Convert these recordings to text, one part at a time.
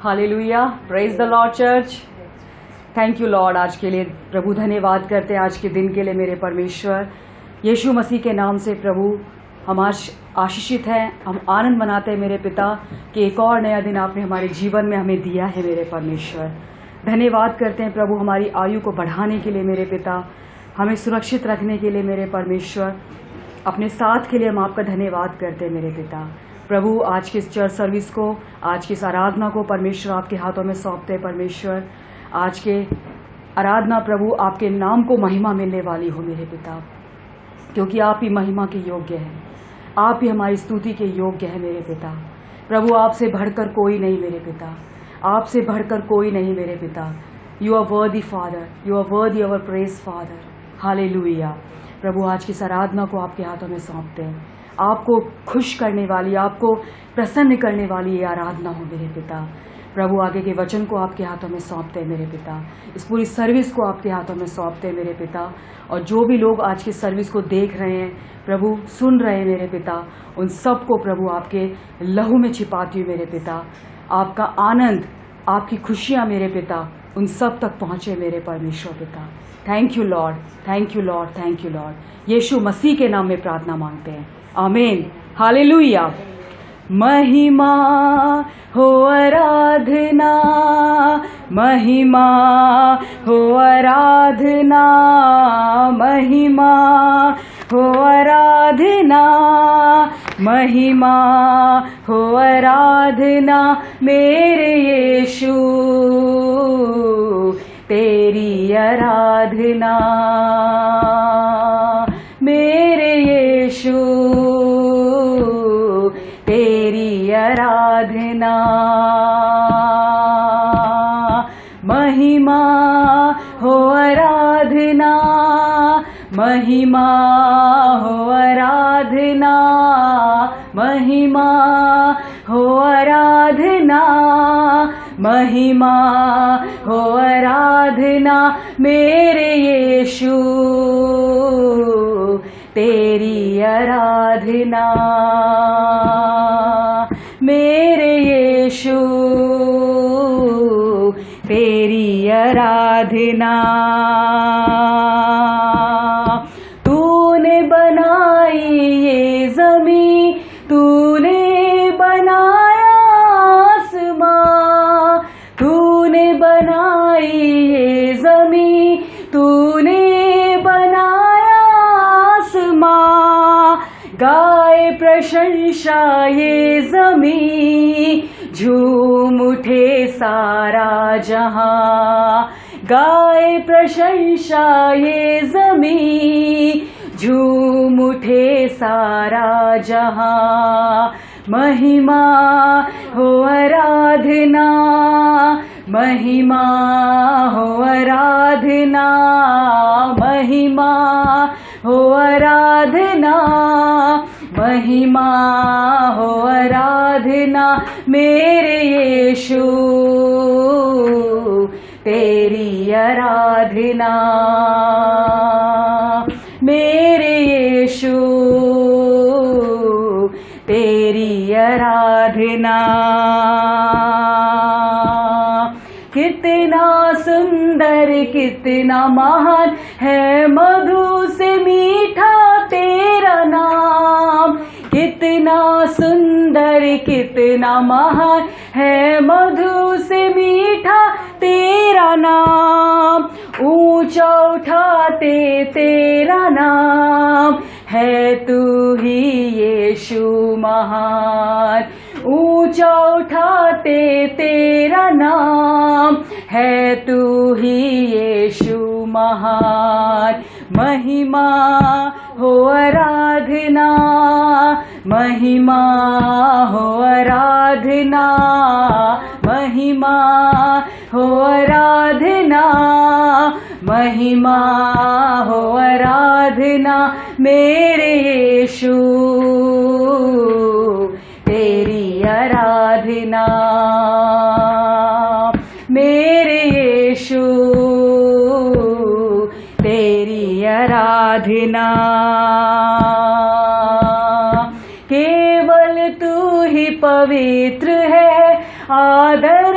Hallelujah, praise the Lord church. Thank you Lord, आज के लिए प्रभु धन्यवाद करते हैं, आज के दिन के लिए मेरे परमेश्वर यीशु मसीह के नाम से। प्रभु हम आज आशीषित हैं, हम आनंद मनाते हैं मेरे पिता कि एक और नया दिन आपने हमारे जीवन में हमें दिया है मेरे परमेश्वर। धन्यवाद करते हैं प्रभु हमारी आयु को बढ़ाने के लिए मेरे पिता, हमें सुरक्षित रखने के लिए मेरे परमेश्वर, अपने साथ के लिए हम आपका धन्यवाद करते हैं मेरे पिता। प्रभु आज की इस चर्च सर्विस को, आज की इस आराधना को परमेश्वर आपके हाथों में सौंपते हैं परमेश्वर। आज के आराधना प्रभु आपके नाम को महिमा मिलने वाली हो मेरे पिता, क्योंकि आप ही महिमा के योग्य हैं, आप ही हमारी स्तुति के योग्य है मेरे पिता। प्रभु आपसे बढ़कर कोई नहीं मेरे पिता, आपसे बढ़कर कोई नहीं मेरे पिता। You are worthy father, you are worthy our praise father. Hallelujah. प्रभु आज की इस आराधना को आपके हाथों में सौंपते हैं, आपको खुश करने वाली, आपको प्रसन्न करने वाली ये आराधना हो मेरे पिता। प्रभु आगे के वचन को आपके हाथों में सौंपते हैं मेरे पिता, इस पूरी सर्विस को आपके हाथों में सौंपते हैं मेरे पिता। और जो भी लोग आज की सर्विस को देख रहे हैं प्रभु, सुन रहे हैं मेरे पिता, उन सब को प्रभु आपके लहू में छिपाती हूँ मेरे पिता। आपका आनंद, आपकी खुशियाँ मेरे पिता उन सब तक पहुँचे मेरे परमेश्वर पिता। Thank you lord, thank you lord, thank you lord. Yeshu Masih के नाम में प्रार्थना मांगते हैं, आमीन। हालेलुया। महिमा हो आराधना, महिमा हो आराधना, महिमा हो आराधना, महिमा हो आराधना मेरे यीशु, तेरी आराधना मेरे यीशु, तेरी आराधना। महिमा हो आराधना, महिमा हो आराधना, महिमा हो आराधना, महिमा हो आराधना मेरे यीशु, तेरी आराधना मेरे यीशु, तेरी आराधना। तूने बनाई ये ज़मीं, तूने बनाया आसमां, तूने बनाई ये ज़मीं, तूने बनाया आसमां। गाए प्रशंसा ये ज़मीं, झूम उठे सारा जहां। गाए प्रशंसा ये ज़मीं, झूम उठे सारा जहां। महिमा हो आराधना, महिमा हो आराधना, महिमा हो आराधना, महिमा हो आराधना मेरे यीशु, तेरी आराधना मेरे यीशु, तेरी आराधना। कितना सुंदर, कितना महान है, मधु से मीठा तेरा नाम। कितना सुंदर, कितना महान है, मधु से मीठा तेरा नाम। ऊंचा उठाते तेरा नाम है, तू ही यीशु महान। ऊंचा उठाते तेरा नाम है, तू ही यीशु महान। महिमा हो आराधना, महिमा हो आराधना, महिमा हो आराधना, महिमा हो आराधना मेरे यीशु, तेरी आराधना मेरे यीशु, तेरी आराधना। केवल तू ही पवित्र है, आदर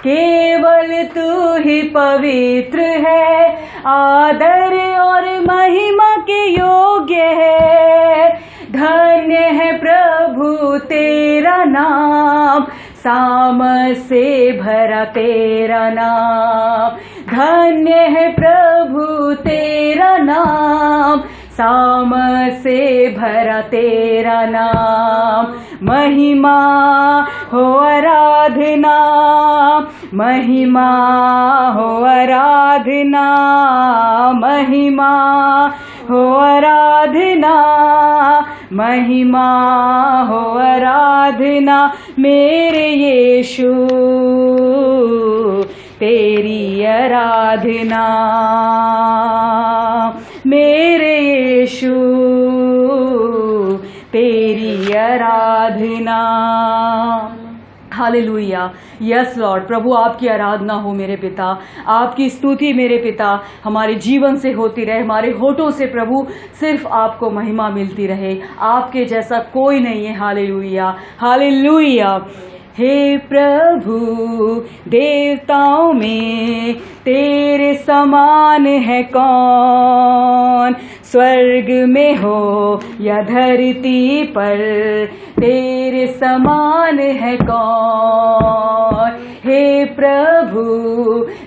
केवल तू ही पवित्र है, आदर और महिमा के योग्य है। धन्य है प्रभु तेरा नाम, साम से भरा तेरा नाम। धन्य है प्रभु तेरा नाम, साम से भरा तेरा नाम। महिमा हो आराधना, महिमा हो आराधना, महिमा हो आराधना, महिमा हो आराधना। मेरे यीशु तेरी आराधना, मेरे यीशु तेरी आराधना। हालेलुया। यस लॉर्ड, प्रभु आपकी आराधना हो मेरे पिता, आपकी स्तुति मेरे पिता हमारे जीवन से होती रहे, हमारे होठों से प्रभु सिर्फ आपको महिमा मिलती रहे। आपके जैसा कोई नहीं है। Hallelujah, hallelujah. हे प्रभु देवताओं में तेरे समान है कौन, स्वर्ग में हो या धरती पर तेरे समान है कौन। हे प्रभु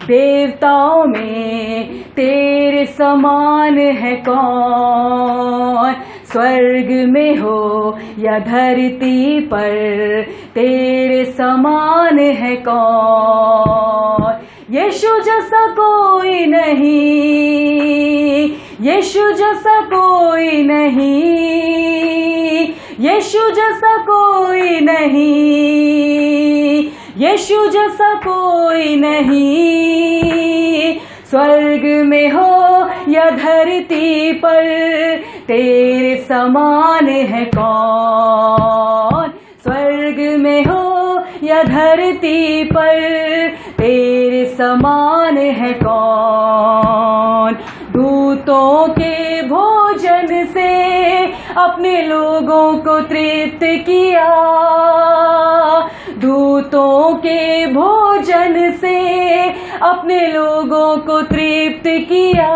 देवताओं में तेरे समान है कौन, स्वर्ग में हो या धरती पर तेरे समान है कौन। यीशु जैसा कोई नहीं, यीशु जैसा कोई नहीं, यीशु जैसा कोई नहीं, यीशु जैसा कोई नहीं। स्वर्ग में हो या धरती पर तेरे समान है कौन, स्वर्ग में हो या धरती पर तेरे समान है कौन। दूतों के भोजन से अपने लोगों को तृप्त किया, दूतों के भोजन से अपने लोगों को तृप्त किया।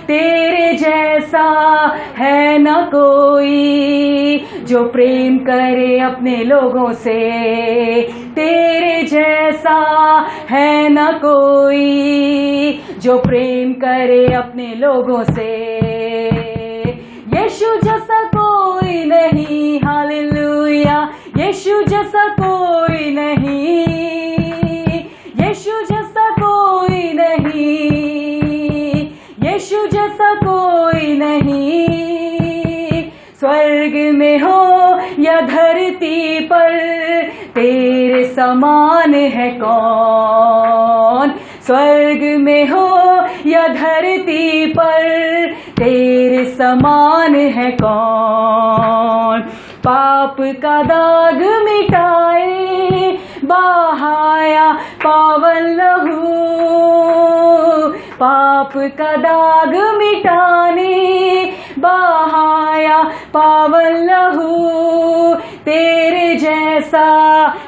तेरे जैसा है न कोई जो प्रेम करे अपने लोगों से, तेरे जैसा है न कोई जो प्रेम करे अपने लोगों से। यीशु जैसा कोई नहीं, हालेलुया, यीशु जैसा कोई नहीं, यीशु जैसा कोई नहीं, यीशु जैसा कोई नहीं। स्वर्ग में हो या धरती पर तेरे समान है कौन, स्वर्ग में हो या धरती पर तेरे समान है कौन। पाप का दाग मिटाए बहाया पावन लहू, पाप का दाग मिटाने बहाया पावन लहू। तेरे जैसा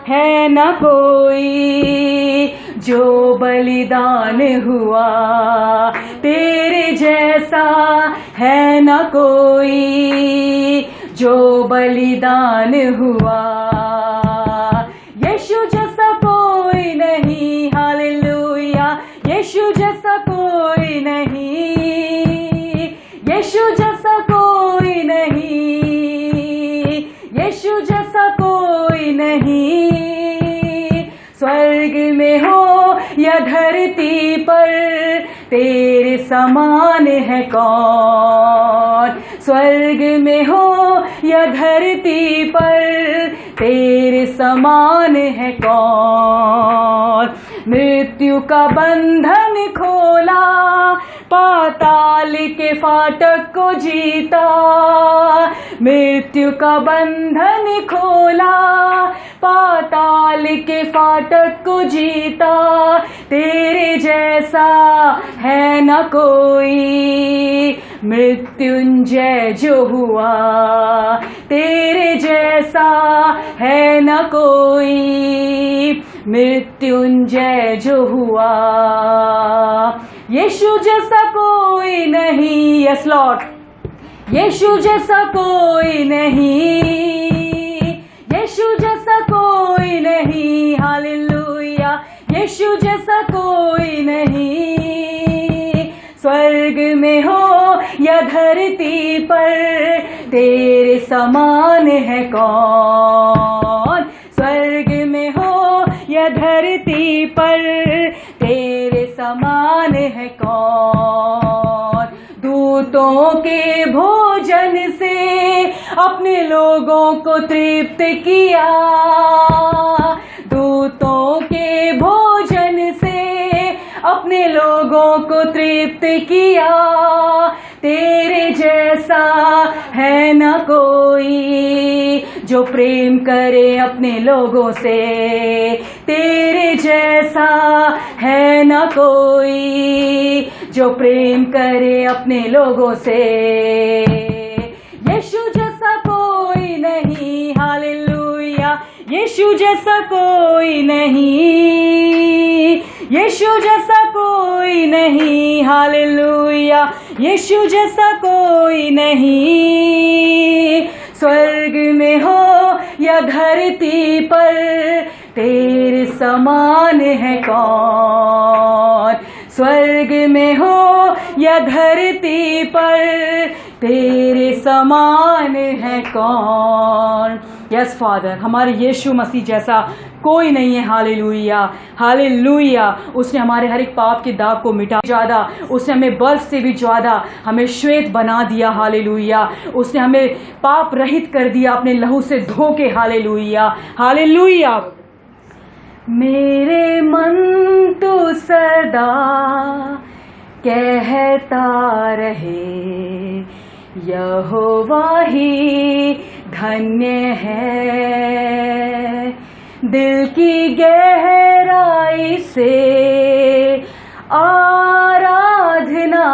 है न कोई जो बलिदान हुआ, तेरे जैसा है न कोई जो बलिदान हुआ। यीशु जैसा कोई नहीं, हालेलुया, यीशु जैसा कोई नहीं, यीशु जैसा कोई नहीं, यीशु जैसा कोई नहीं। स्वर्ग में हो या धरती पर तेरे समान है कौन, स्वर्ग में हो या धरती पर तेरे समान है कौन। मृत्यु का बंधन खोला, पाताल के फाटक को जीता, मृत्यु का बंधन खोला, पाताल के फाटक को जीता। तेरे जैसा है न कोई मृत्युंजय जो हुआ, तेरे जैसा है न कोई मृत्युंजय जो हुआ, यीशु जैसा कोई नहीं, यस लॉर्ड, यीशु जैसा कोई नहीं, यीशु जैसा कोई नहीं, हालेलुया, यीशु जैसा कोई नहीं। स्वर्ग में हो या धरती पर तेरे समान है कौन, स्वर्ग में हो या धरती पर तेरे समान है कौन। दूतों के भोजन से अपने लोगों को तृप्त किया, दूतों के भोजन से अपने लोगों को तृप्त किया। तेरे जैसा है न कोई जो प्रेम करे अपने लोगों से, तेरे जैसा है न कोई जो प्रेम करे अपने लोगों से। यीशु जैसा कोई नहीं, हालेलुया, यीशु जैसा कोई नहीं, यीशु जैसा कोई नहीं, हालेलुया, यीशु जैसा कोई नहीं। स्वर्ग में हो या धरती पर तेरे समान है कौन, स्वर्ग में हो या धरती पर तेरे समान है कौन। यस फादर, हमारे यीशु मसीह जैसा कोई नहीं है, हालेलुया, हालेलुया। उसने हमारे हर एक पाप के दाग को मिटा, ज्यादा उसने हमें बर्फ से भी ज्यादा हमें श्वेत बना दिया, हालेलुया। उसने हमें पाप रहित कर दिया अपने लहू से धो के, हालेलुया, हालेलुया। मेरे मन तो सदा कहता रहे, यहोवा ही धन्य है। दिल की गहराई से आराधना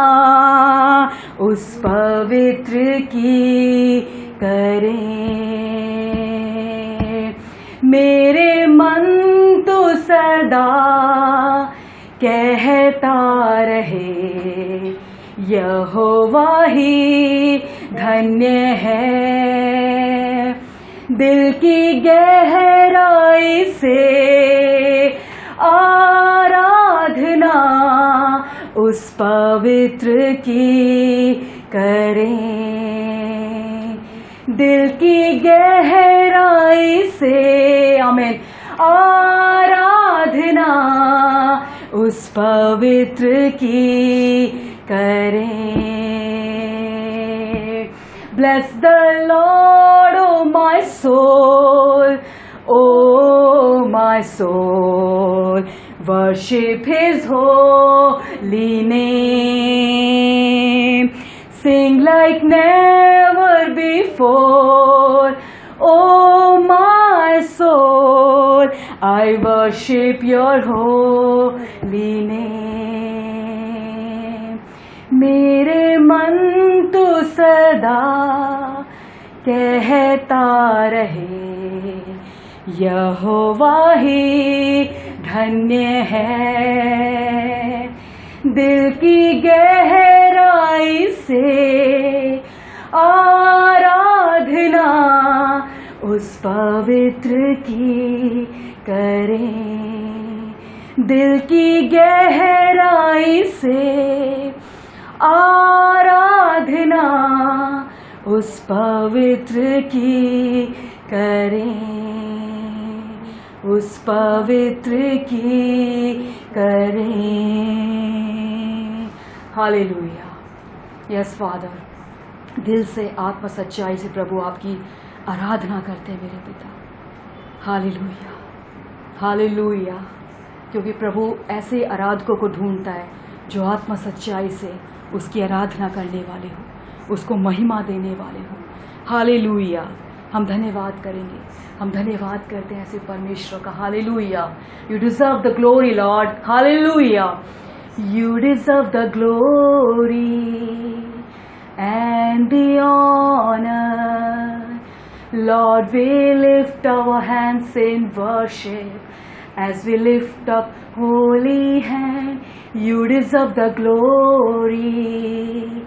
उस पवित्र की करें। मेरे मन तो सदा कहता रहे, यहोवा ही धन्य है। दिल की गहराई से आराधना उस पवित्र की करें। दिल की गहराई से, आमीन, आराधना उस पवित्र की करें। Bless the Lord, oh my soul, oh my soul, worship His holy name. Sing like never before, oh my soul, I worship your holy name. मेरे मन तो सदा कहता रहे, यहोवा ही धन्य है। दिल की गहराई से आराधना उस पवित्र की करें। दिल की गहराई से आराधना उस पवित्र की करें, उस पवित्र की करें। हालेलुया। यस फादर, दिल से आत्मा सच्चाई से प्रभु आपकी आराधना करते हैं मेरे पिता। Hallelujah, hallelujah. क्योंकि प्रभु ऐसे आराधकों को ढूंढता है जो आत्मा सच्चाई से उसकी आराधना करने वाले हो, उसको महिमा देने वाले हो। हालेलुया। हम धन्यवाद करेंगे, हम धन्यवाद करते हैं ऐसे परमेश्वर का। Hallelujah. You deserve the glory Lord. Hallelujah. You deserve the glory and the honour. Lord, we lift our hands in worship As we lift up holy hand, you deserve the glory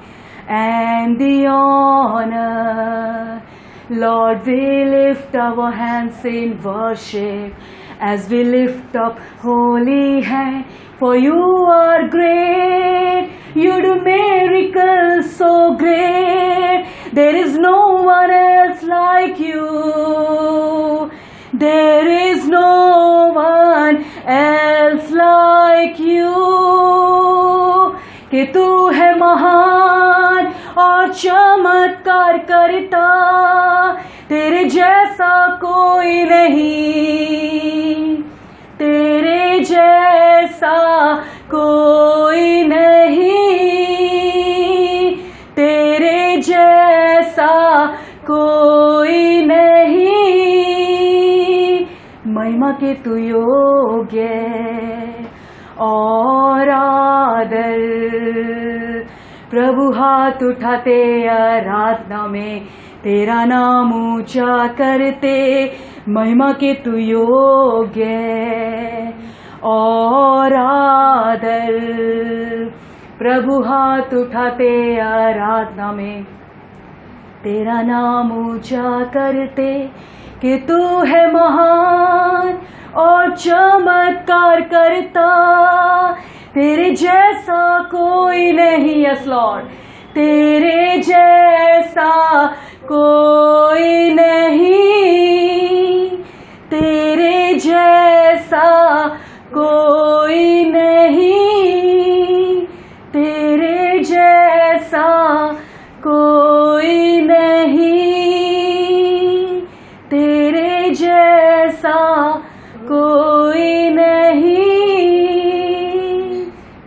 and the honor. Lord, we lift our hands in worship as we lift up holy hand. For you are great, you do miracles so great. There is no one else like you. There is no one else like you. कि तू है महान और चमत्कार करता, तेरे जैसा कोई नहीं, तेरे जैसा कोई नहीं, तेरे जैसा कोई नहीं। महिमा के तू योग्य और आदर, प्रभु हाथ उठाते आराधना में तेरा नाम ऊंचा करते। महिमा के तू योग्य और आदर, प्रभु हाथ उठाते आराधना में तेरा नाम ऊंचा करते। कि तू है महान और चमत्कार करता, तेरे जैसा कोई नहीं। यस लॉर्ड, तेरे जैसा कोई नहीं, तेरे जैसा कोई नहीं, तेरे जैसा कोई नहीं, तेरे जैसा कोई नहीं।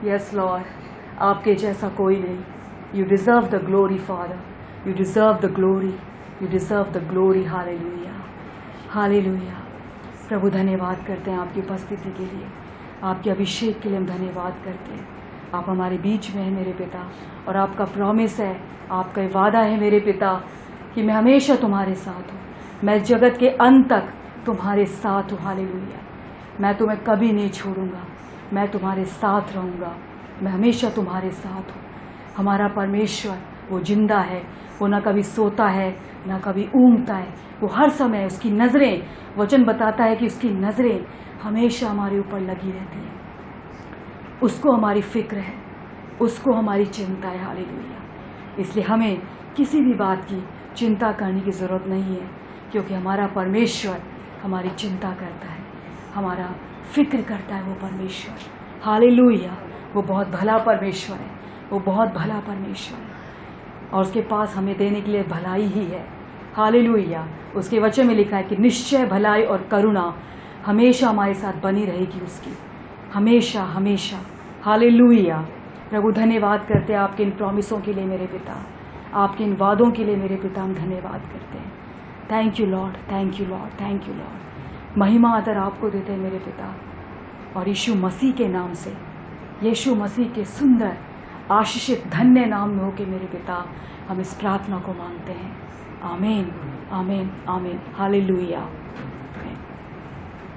यस लॉर्ड, आपके जैसा कोई नहीं। You deserve the glory father, you deserve the glory, you deserve the glory. Hallelujah, hallelujah. प्रभु धन्यवाद करते हैं आपकी उपस्थिति के लिए, आपके अभिषेक के लिए हम धन्यवाद करते हैं। आप हमारे बीच में हैं मेरे पिता, और आपका प्रॉमिस है, आपका वादा है मेरे पिता कि मैं हमेशा तुम्हारे साथ हूँ, मैं जगत के अंत तक तुम्हारे साथ हूँ। हालेलुया, मैं तुम्हें कभी नहीं छोड़ूंगा, मैं तुम्हारे साथ रहूँगा, मैं हमेशा तुम्हारे साथ हूँ। हमारा परमेश्वर वो जिंदा है, वो ना कभी सोता है ना कभी ऊँघता है, वो हर समय, उसकी नज़रें, वचन बताता है कि उसकी नज़रें हमेशा हमारे ऊपर लगी रहती है। उसको हमारी फिक्र है, उसको हमारी चिंता है। हालेलुया, इसलिए हमें किसी भी बात की चिंता करने की ज़रूरत नहीं है, क्योंकि हमारा परमेश्वर हमारी चिंता करता है, हमारा फिक्र करता है वो परमेश्वर। हालेलुया, वो बहुत भला परमेश्वर है, वो बहुत भला परमेश्वर है, और उसके पास हमें देने के लिए भलाई ही है। हालेलुया, उसके वचन में लिखा है कि निश्चय भलाई और करुणा हमेशा हमारे साथ बनी रहेगी, उसकी हमेशा हमेशा। हालेलुया, प्रभु धन्यवाद करते हैं आपके इन प्रॉमिसों के लिए मेरे पिता, आपके इन वादों के लिए मेरे पिता, हम धन्यवाद करते हैं। Thank you lord, thank you lord, thank you Lord. महिमा आदर आपको देते हैं मेरे पिता, और यीशु मसीह के नाम से, यीशु मसीह के सुंदर आशीषित धन्य नाम में होके मेरे पिता हम इस प्रार्थना को मांगते हैं। आमीन, आमीन, आमीन। Hallelujah,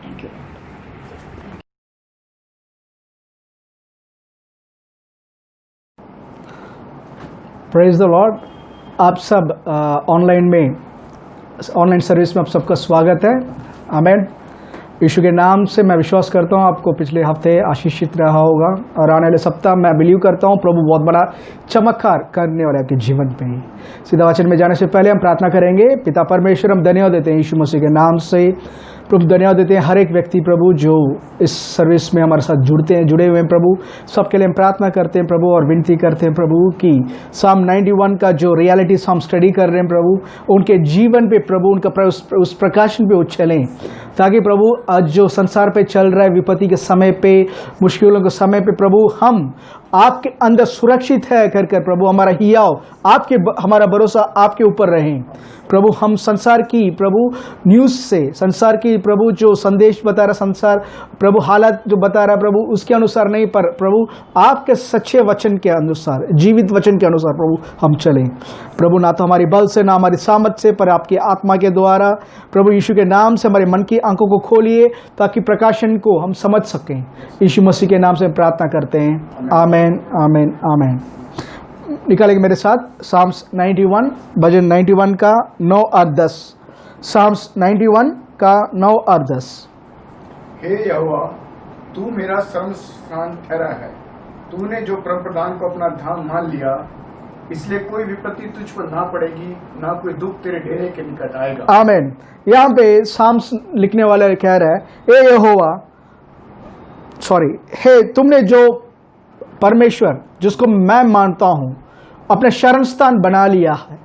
thank you. Praise the Lord. आप सब ऑनलाइन सर्विस में आप सबका स्वागत है। आमीन। यीशु के नाम से मैं विश्वास करता हूँ आपको पिछले हफ्ते आशीषित रहा होगा, और आने वाले सप्ताह मैं बिलीव करता हूँ प्रभु बहुत बड़ा चमत्कार करने वाले आपके जीवन पे ही। सीधा वचन में जाने से पहले हम प्रार्थना करेंगे। पिता परमेश्वर, हम धन्यवाद देते हैं यीशु मसीह के नाम से। प्रभु धन्यवाद देते हैं हर एक व्यक्ति प्रभु जो इस सर्विस में हमारे साथ जुड़े हुए हैं प्रभु, सबके लिए हम प्रार्थना करते हैं प्रभु, और विनती करते हैं प्रभु कि Psalm 91 का जो रियलिटी हम स्टडी कर रहे हैं प्रभु, उनके जीवन पे प्रभु उनका उस प्रकाशन पे उछलें, ताकि प्रभु आज जो संसार पे चल रहा है विपत्ति के समय पे, मुश्किलों के समय पे प्रभु, हम आपके अंदर सुरक्षित है कर प्रभु हमारा हियाव हमारा भरोसा आपके ऊपर रहें प्रभु। हम संसार की प्रभु न्यूज़ से, संसार की प्रभु जो संदेश बता रहा संसार प्रभु, हालात जो बता रहा प्रभु, उसके अनुसार नहीं, पर प्रभु आपके सच्चे वचन के अनुसार, जीवित वचन के अनुसार प्रभु हम चलें प्रभु। ना तो हमारी बल से, ना हमारी सामर्थ से, पर आपकी आत्मा के द्वारा प्रभु यीशु के नाम से हमारे मन की आंखों को खोलिए ताकि प्रकाशन को हम समझ सकें। यीशु मसीह के नाम से प्रार्थना करते हैं, आमेन आमेन आमेन। निकालेंगे मेरे साथ साम्स 91, भजन 91 का 9 और 10। साम्स 91 का 9 और 10। हे यहोवा, तू मेरा शरण स्थान ठहरा है। तूने जो परम प्रधान को अपना धाम मान लिया, इसलिए कोई विपत्ति तुझ पर ना पड़ेगी, ना कोई दुख तेरे डेरे के निकट आएगा। आमेन। यहाँ पे साम्स लिखने वाला कह रहा है, हे यहोवा, हे तुमने जो परमेश्वर जिसको मैं मानता हूं अपने शरण स्थान बना लिया है।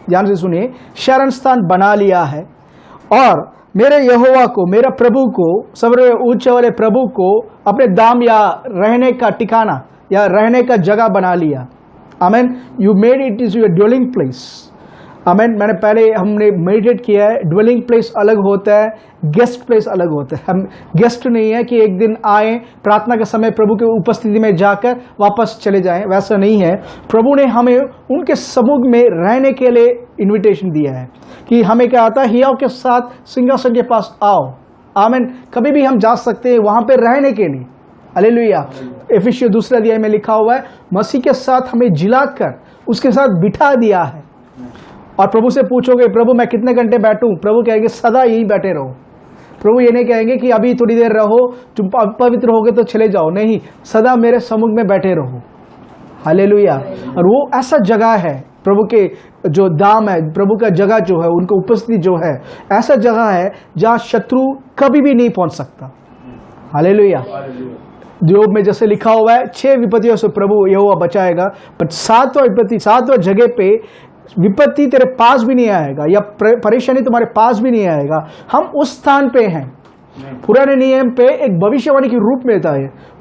ध्यान से सुनिए, शरण स्थान बना लिया है, और मेरे यहोवा को, मेरा प्रभु को, सबसे ऊंचे वाले प्रभु को अपने दाम या रहने का ठिकाना या रहने का जगह बना लिया। Amen. You made it is your dwelling place. Amen. मैंने पहले हमने मेडिटेट किया है, ड्वेलिंग प्लेस अलग होता है, गेस्ट प्लेस अलग होता है। हम गेस्ट नहीं है कि एक दिन आए, प्रार्थना के समय प्रभु की उपस्थिति में जाकर वापस चले जाएं, वैसा नहीं है। प्रभु ने हमें उनके सम्मुख में रहने के लिए इनविटेशन दिया है कि हमें क्या आता है, हियाव के साथ सिंहासन के पास आओ। आमेन। कभी भी हम जा सकते हैं वहां पर रहने के लिए। हालेलुया। एफिसियों 2 अध्याय में लिखा हुआ है, मसीह के साथ हमें जिलाकर उसके साथ बिठा दिया है। और प्रभु से पूछोगे, प्रभु मैं कितने घंटे बैठूं? प्रभु कहेंगे सदा यही बैठे रहो। प्रभु ये नहीं कहेंगे कि अभी थोड़ी देर रहो, तुम पवित्र होगे तो चले जाओ। नहीं, सदा मेरे सम्मुख में बैठे रहो। हालेलुया। और वो ऐसा जगह है, प्रभु के जो दाम है, प्रभु का जगह जो है, उनकी उपस्थिति जो है, ऐसा जगह है जहां शत्रु कभी भी नहीं पहुंच सकता। हालेलुया। योग में जैसे लिखा हुआ है, 6 विपत्तियों से प्रभु यहोवा बचाएगा, पर 7वां विपत्ति, 7वां जगह पे विपत्ति तेरे पास भी नहीं आएगा या परेशानी तुम्हारे पास भी नहीं आएगा। हम उस स्थान पे हैं। पुराने नियम पे एक भविष्यवाणी के रूप में था।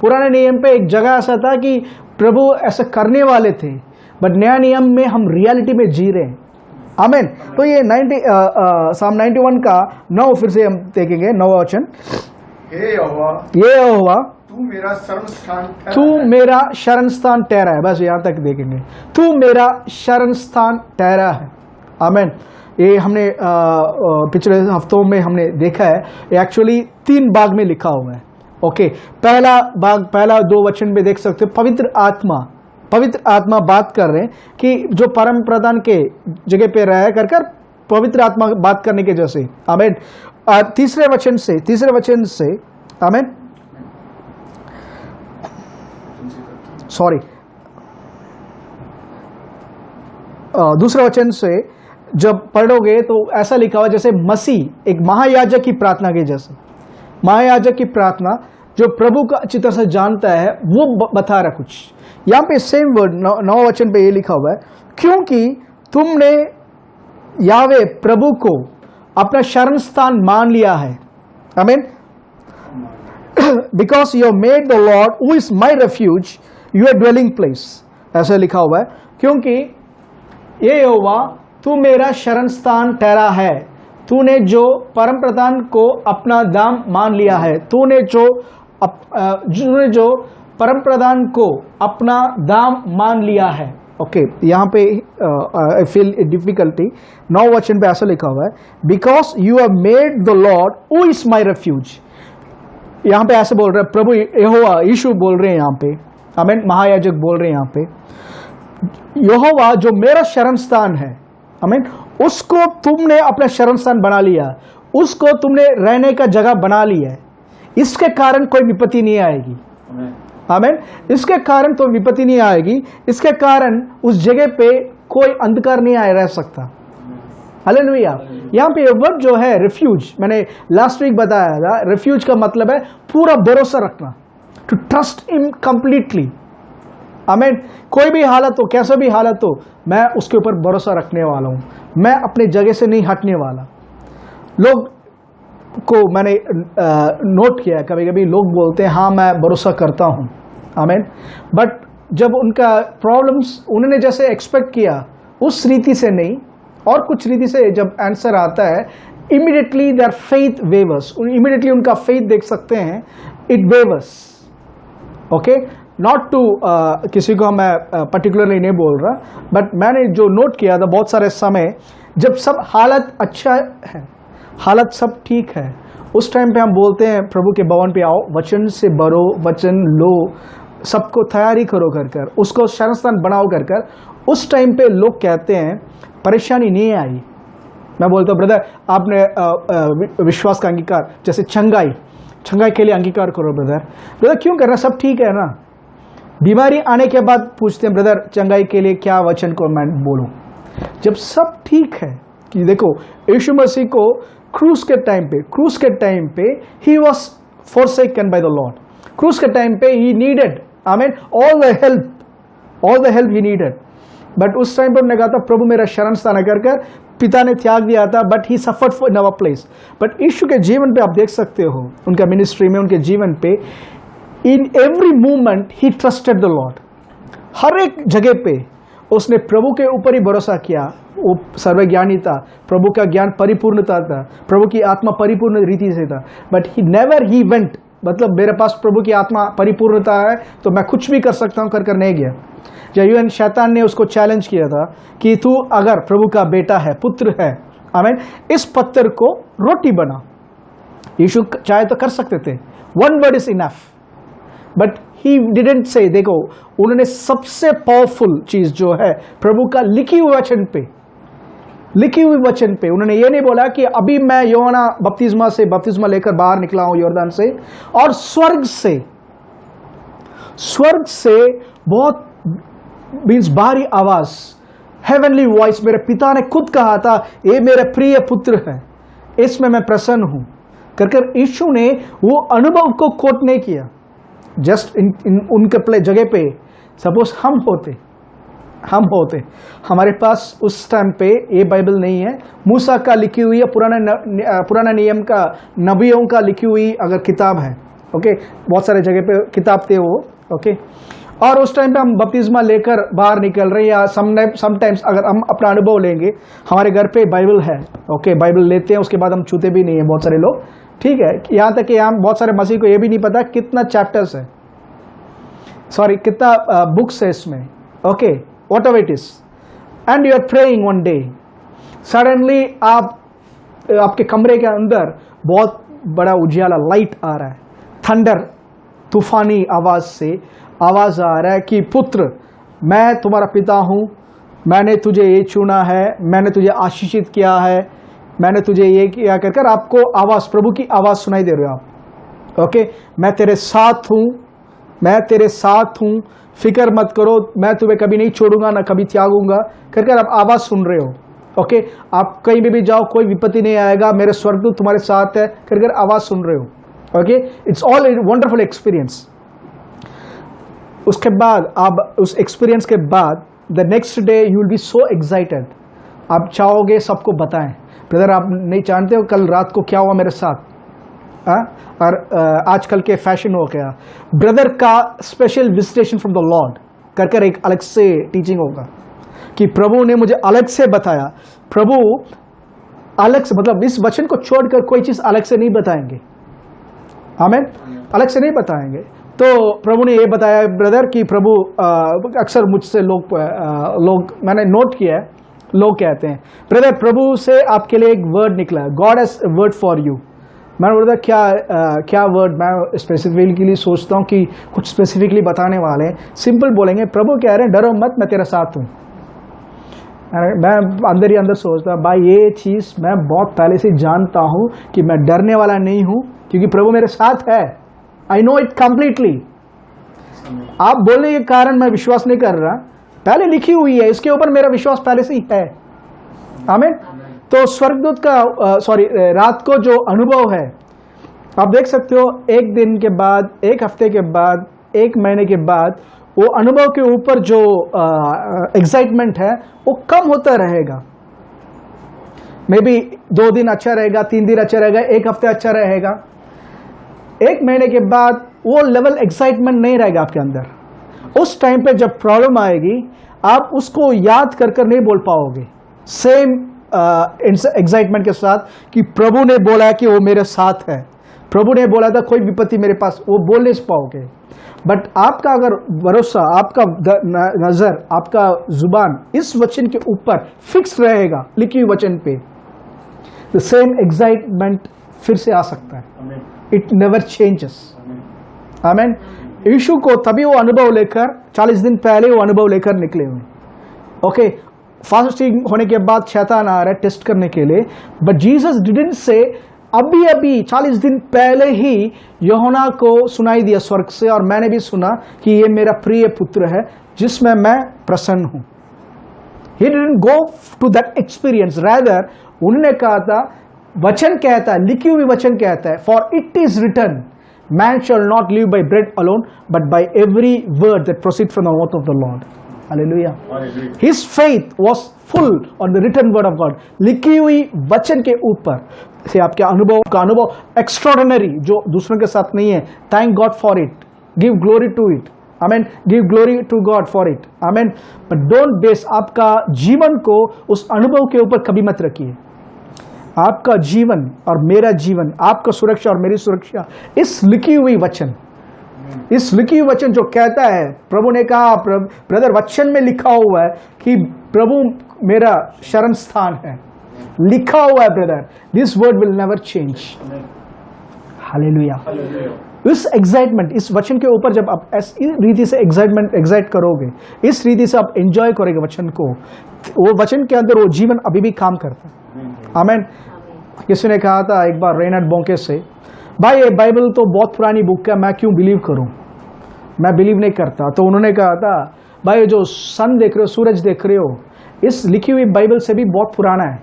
पुराने नियम पे एक जगह ऐसा था कि प्रभु ऐसा करने वाले थे, बट नया नियम में हम रियलिटी में जी रहे हैं। आमेन। तो ये साम 91 का 9 फिर से हम देखेंगे, 9वां वचन। हे यहोवा, ये यहोवा, तू मेरा शरण स्थान ठहरा तू है। मेरा शरण स्थान ठहरा है। बस यहाँ तक देखेंगे, तू मेरा शरण स्थान ठहरा है। आमेन। ये हमने पिछले हफ्तों में हमने देखा है, एक्चुअली 3 भाग में लिखा हुआ है। ओके, पहला भाग, पहला 2 वचन में देख सकते हो, पवित्र आत्मा बात कर रहे हैं कि जो परम प्रधान के जगह पे रह कर पवित्र आत्मा बात करने के जैसे। आमेन। तीसरे वचन से आमेन, सॉरी, दूसरे वचन से जब पढ़ोगे तो ऐसा लिखा हुआ जैसे मसीह एक महायाजक की प्रार्थना के जैसे। महायाजक की प्रार्थना जो प्रभु का अच्छी तरह से जानता है, वो बता रहा कुछ। यहाँ पे सेम वर्ड 9 वचन पे ये लिखा हुआ है, क्योंकि तुमने यावे प्रभु को अपना शरण स्थान मान लिया है। आमीन। Because you made the Lord who is my refuge your dwelling place. ऐसा लिखा हुआ है, क्योंकि ये यहोवा तू मेरा शरण स्थान ठहरा है। तूने जो परम प्रधान को अपना दाम मान लिया है, तूने जो परम प्रधान को अपना दाम मान लिया है। ओके, यहाँ पे आई फील डिफिकल्टी। 9 वचन पे ऐसा लिखा हुआ है, because you have made the Lord who is my refuge. यहाँ पे ऐसे बोल रहे हैं प्रभु यहोवा, यीशु बोल रहे हैं यहाँ पे। आमीन। महायाजक बोल रहे हैं यहाँ पे, यहोवा जो मेरा शरण स्थान है, आमीन, उसको तुमने अपना शरण स्थान बना लिया, उसको तुमने रहने का जगह बना लिया है। इसके कारण कोई विपत्ति नहीं आएगी। आमीन। इसके कारण तो विपत्ति नहीं आएगी, इसके कारण उस जगह पे कोई अंधकार नहीं रह सकता। हालेलुया। यहाँ पे वर्ड जो है रिफ्यूज, मैंने लास्ट वीक बताया था, रिफ्यूज का मतलब है पूरा भरोसा रखना, टू ट्रस्ट हिम कंप्लीटली। आमीन। कोई भी हालत हो, कैसा भी हालत हो, मैं उसके ऊपर भरोसा रखने वाला हूं, मैं अपने जगह से नहीं हटने वाला। लोग को मैंने नोट किया, कभी कभी लोग बोलते हैं हाँ मैं भरोसा करता हूं, आमीन, बट जब उनका प्रॉब्लम्स उन्होंने जैसे एक्सपेक्ट किया उस रीति से नहीं, और कुछ रीति से जब आंसर आता है, immediately their faith wavers, immediately उनका फेथ देख सकते हैं, it wavers. Okay, not to किसी को मैं पर्टिकुलरली नहीं बोल रहा, बट मैंने जो नोट किया था बहुत सारे समय जब सब हालत अच्छा है, हालत सब ठीक है, उस टाइम पे हम बोलते हैं प्रभु के भवन पे आओ, वचन से भरो, वचन लो, सबको तैयारी करो कर उसको शरण स्थान बनाओ कर उस टाइम पे लोग कहते हैं परेशानी नहीं आई। मैं बोलता हूँ ब्रदर आपने विश्वास का अंगीकार, जैसे चंगाई के लिए अंगीकार करो ब्रदर क्यों करना, सब ठीक है ना। बीमारी आने के बाद पूछते हैं ब्रदर चंगाई के लिए क्या वचन को मैं बोलूं। जब सब ठीक है कि देखो यीशु मसीह को क्रूस के टाइम पे he was forsaken by the Lord. क्रूस के टाइम पे ही नीडेड आमीन all the help he needed, but उस टाइम पर उन्होंने कहा था प्रभु मेरा शरण स्थान कर पिता ने त्याग दिया था, but he suffered for in our place. But Yeshu के जीवन पे आप देख सकते हो, उनका मिनिस्ट्री में, उनके जीवन पे, in every movement he trusted the lord. हर एक जगह पे उसने प्रभु के ऊपर ही भरोसा किया। वो सर्वज्ञानी था, प्रभु का ज्ञान परिपूर्णता था, प्रभु की आत्मा परिपूर्ण रीति से था, but he never he went, मतलब मेरे पास प्रभु की आत्मा परिपूर्णता है तो मैं कुछ भी कर सकता हूं कर नहीं गया। जब शैतान ने उसको चैलेंज किया था कि तू अगर प्रभु का बेटा है, पुत्र है, आमीन, इस पत्थर को रोटी बना। यीशु चाहे तो कर सकते थे, one word is enough, but he didn't say. देखो उन्होंने सबसे पावरफुल चीज जो है प्रभु का लिखी हुई वचन पे उन्होंने ये नहीं बोला कि अभी मैं यूहन्ना बपतिस्मा लेकर बाहर निकला हूं यॉर्दान से, और स्वर्ग से बहुत मीन्स बाहरी आवाज, हेवनली वॉइस, मेरे पिता ने खुद कहा था ये मेरा प्रिय पुत्र है, इसमें मैं प्रसन्न हूं कर यीशु ने वो अनुभव को कोट नहीं किया। जस्ट उनके जगह पे सपोज हम होते हमारे पास उस टाइम पे ये बाइबल नहीं है, मूसा का लिखी हुई या पुराना नियम का, नबियों का लिखी हुई अगर किताब है, ओके, बहुत सारे जगह पे किताब थे वो, ओके, और उस टाइम पे हम बपतिस्मा लेकर बाहर निकल रहे हैं, या समटाइम्स अगर हम अपना अनुभव लेंगे, हमारे घर पे बाइबल है, ओके, बाइबल लेते हैं, उसके बाद हम छूते भी नहीं है बहुत सारे लोग, ठीक है, यहाँ तक कि हम बहुत सारे मसीह को ये भी नहीं पता कितना चैप्टर्स है, सॉरी कितना बुक्स है इसमें, okay, whatever it is, and you are praying one day, suddenly आपके कमरे के अंदर बहुत बड़ा उजियाला लाइट आ रहा है, थंडर, तूफानी आवाज से आवाज आ रहा है कि पुत्र मैं तुम्हारा पिता हूं, मैंने तुझे ये चुना है, मैंने तुझे आशीषित किया है, मैंने तुझे ये किया कर आपको आवाज, प्रभु की आवाज सुनाई दे रहे हो आप, ओके, मैं तेरे साथ हूं, फिक्र मत करो, मैं तुम्हें कभी नहीं छोड़ूंगा ना कभी त्यागूंगा कर आप आवाज सुन रहे हो, ओके, आप कहीं भी जाओ कोई विपत्ति नहीं आएगा, मेरे स्वर्गदूत तुम्हारे साथ है कर आवाज सुन रहे हो, okay, it's all a wonderful experience. उसके बाद आप उस एक्सपीरियंस के बाद the next day you will be so excited, आप चाहोगे सबको बताएं, ब्रदर आप नहीं जानते हो कल रात को क्या हुआ मेरे साथ, और आजकल के फैशन हो गया ब्रदर का special visitation from the Lord कर एक अलग से टीचिंग होगा कि प्रभु ने मुझे अलग से बताया, प्रभु अलग से, मतलब इस वचन को छोड़कर कोई चीज अलग से नहीं बताएंगे, आमीन, अलग से नहीं बताएंगे। तो प्रभु ने ये बताया ब्रदर कि प्रभु अक्सर मुझसे लोग मैंने नोट किया है, लोग कहते हैं ब्रदर प्रभु से आपके लिए एक वर्ड निकला, God has a word for you. मैंने बोला क्या वर्ड, मैं स्पेसिफिकली सोचता हूँ कि कुछ स्पेसिफिकली बताने वाले हैं, सिंपल बोलेंगे प्रभु कह रहे हैं डरो मत मैं तेरे साथ हूँ। मैं अंदर ही अंदर सोचता भाई ये चीज़ मैं बहुत पहले से जानता हूँ कि मैं डरने वाला नहीं हूँ क्योंकि प्रभु मेरे साथ है, आई नो इट कंप्लीटली। आप बोलने के कारण मैं विश्वास नहीं कर रहा, पहले लिखी हुई है, इसके ऊपर मेरा विश्वास पहले से ही है, आमीन। तो स्वर्गदूत का रात को जो अनुभव है आप देख सकते हो, एक दिन के बाद, एक हफ्ते के बाद, एक महीने के बाद वो अनुभव के ऊपर जो एक्साइटमेंट है वो कम होता रहेगा। मे बी 2 दिन अच्छा रहेगा, 3 दिन अच्छा रहेगा, एक हफ्ते अच्छा रहेगा, एक महीने के बाद वो लेवल एक्साइटमेंट नहीं रहेगा आपके अंदर। उस टाइम पे जब प्रॉब्लम आएगी आप उसको याद कर नहीं बोल पाओगे सेम एक्साइटमेंट के साथ कि प्रभु ने बोला कि वो मेरे साथ है, प्रभु ने बोला था कोई विपत्ति मेरे पास, वो बोल नहीं पाओगे। बट आपका अगर भरोसा, आपका नजर, आपका जुबान इस वचन के ऊपर फिक्स रहेगा, लिखी हुई वचन पे, द सेम एक्साइटमेंट फिर से आ सकता है। It never changes. आमीन। यीशु को तभी वो अनुभव लेकर 40 दिन पहले वो अनुभव लेकर निकले हुए। ओके, फास्टिंग होने के बाद शैतान आ रहा है टेस्ट करने के लिए, बट जीसस डिडंट से अभी अभी 40 दिन पहले ही यूहन्ना को सुनाई दिया स्वर्ग से, और मैंने भी सुना कि ये मेरा प्रिय पुत्र है जिसमें मैं प्रसन्न हूं। He didn't go to that experience, rather उन्होंने कहा था, वचन कहता है, लिखी हुई वचन कहता है, for it is written, man shall not live by bread alone, but by every word that proceeds from the mouth of the Lord. Hallelujah. His faith was full on the written word of God. लिखी हुई वचन के ऊपर से आपके अनुभव का अनुभव एक्स्ट्राऑर्डिनरी जो दूसरों के साथ नहीं है। Thank God for it, give glory to it. Amen, give glory to God for it. Amen. But don't base आपका जीवन को उस अनुभव के ऊपर कभी मत रखिए। आपका जीवन और मेरा जीवन, आपका सुरक्षा और मेरी सुरक्षा इस लिखी हुई वचन, इस लिखी हुई वचन जो कहता है, प्रभु ने कहा, ब्रदर वचन में लिखा हुआ है कि प्रभु मेरा शरण स्थान है, लिखा हुआ है brother, this word will never change. Hallelujah. इस एक्साइटमेंट, इस वचन के ऊपर जब आप इस रीति से एक्साइट करोगे, इस रीति से आप एंजॉय करोगे वचन को, वो वचन के अंदर वो जीवन अभी भी काम करता है। आमीन। किसी ने कहा था एक बार रेनल्ड बोंके से, भाई ये बाइबल तो बहुत पुरानी बुक है, मैं क्यों बिलीव करूं, मैं बिलीव नहीं करता। तो उन्होंने कहा था, भाई जो सन देख रहे हो, सूरज देख रहे हो, इस लिखी हुई बाइबल से भी बहुत पुराना है,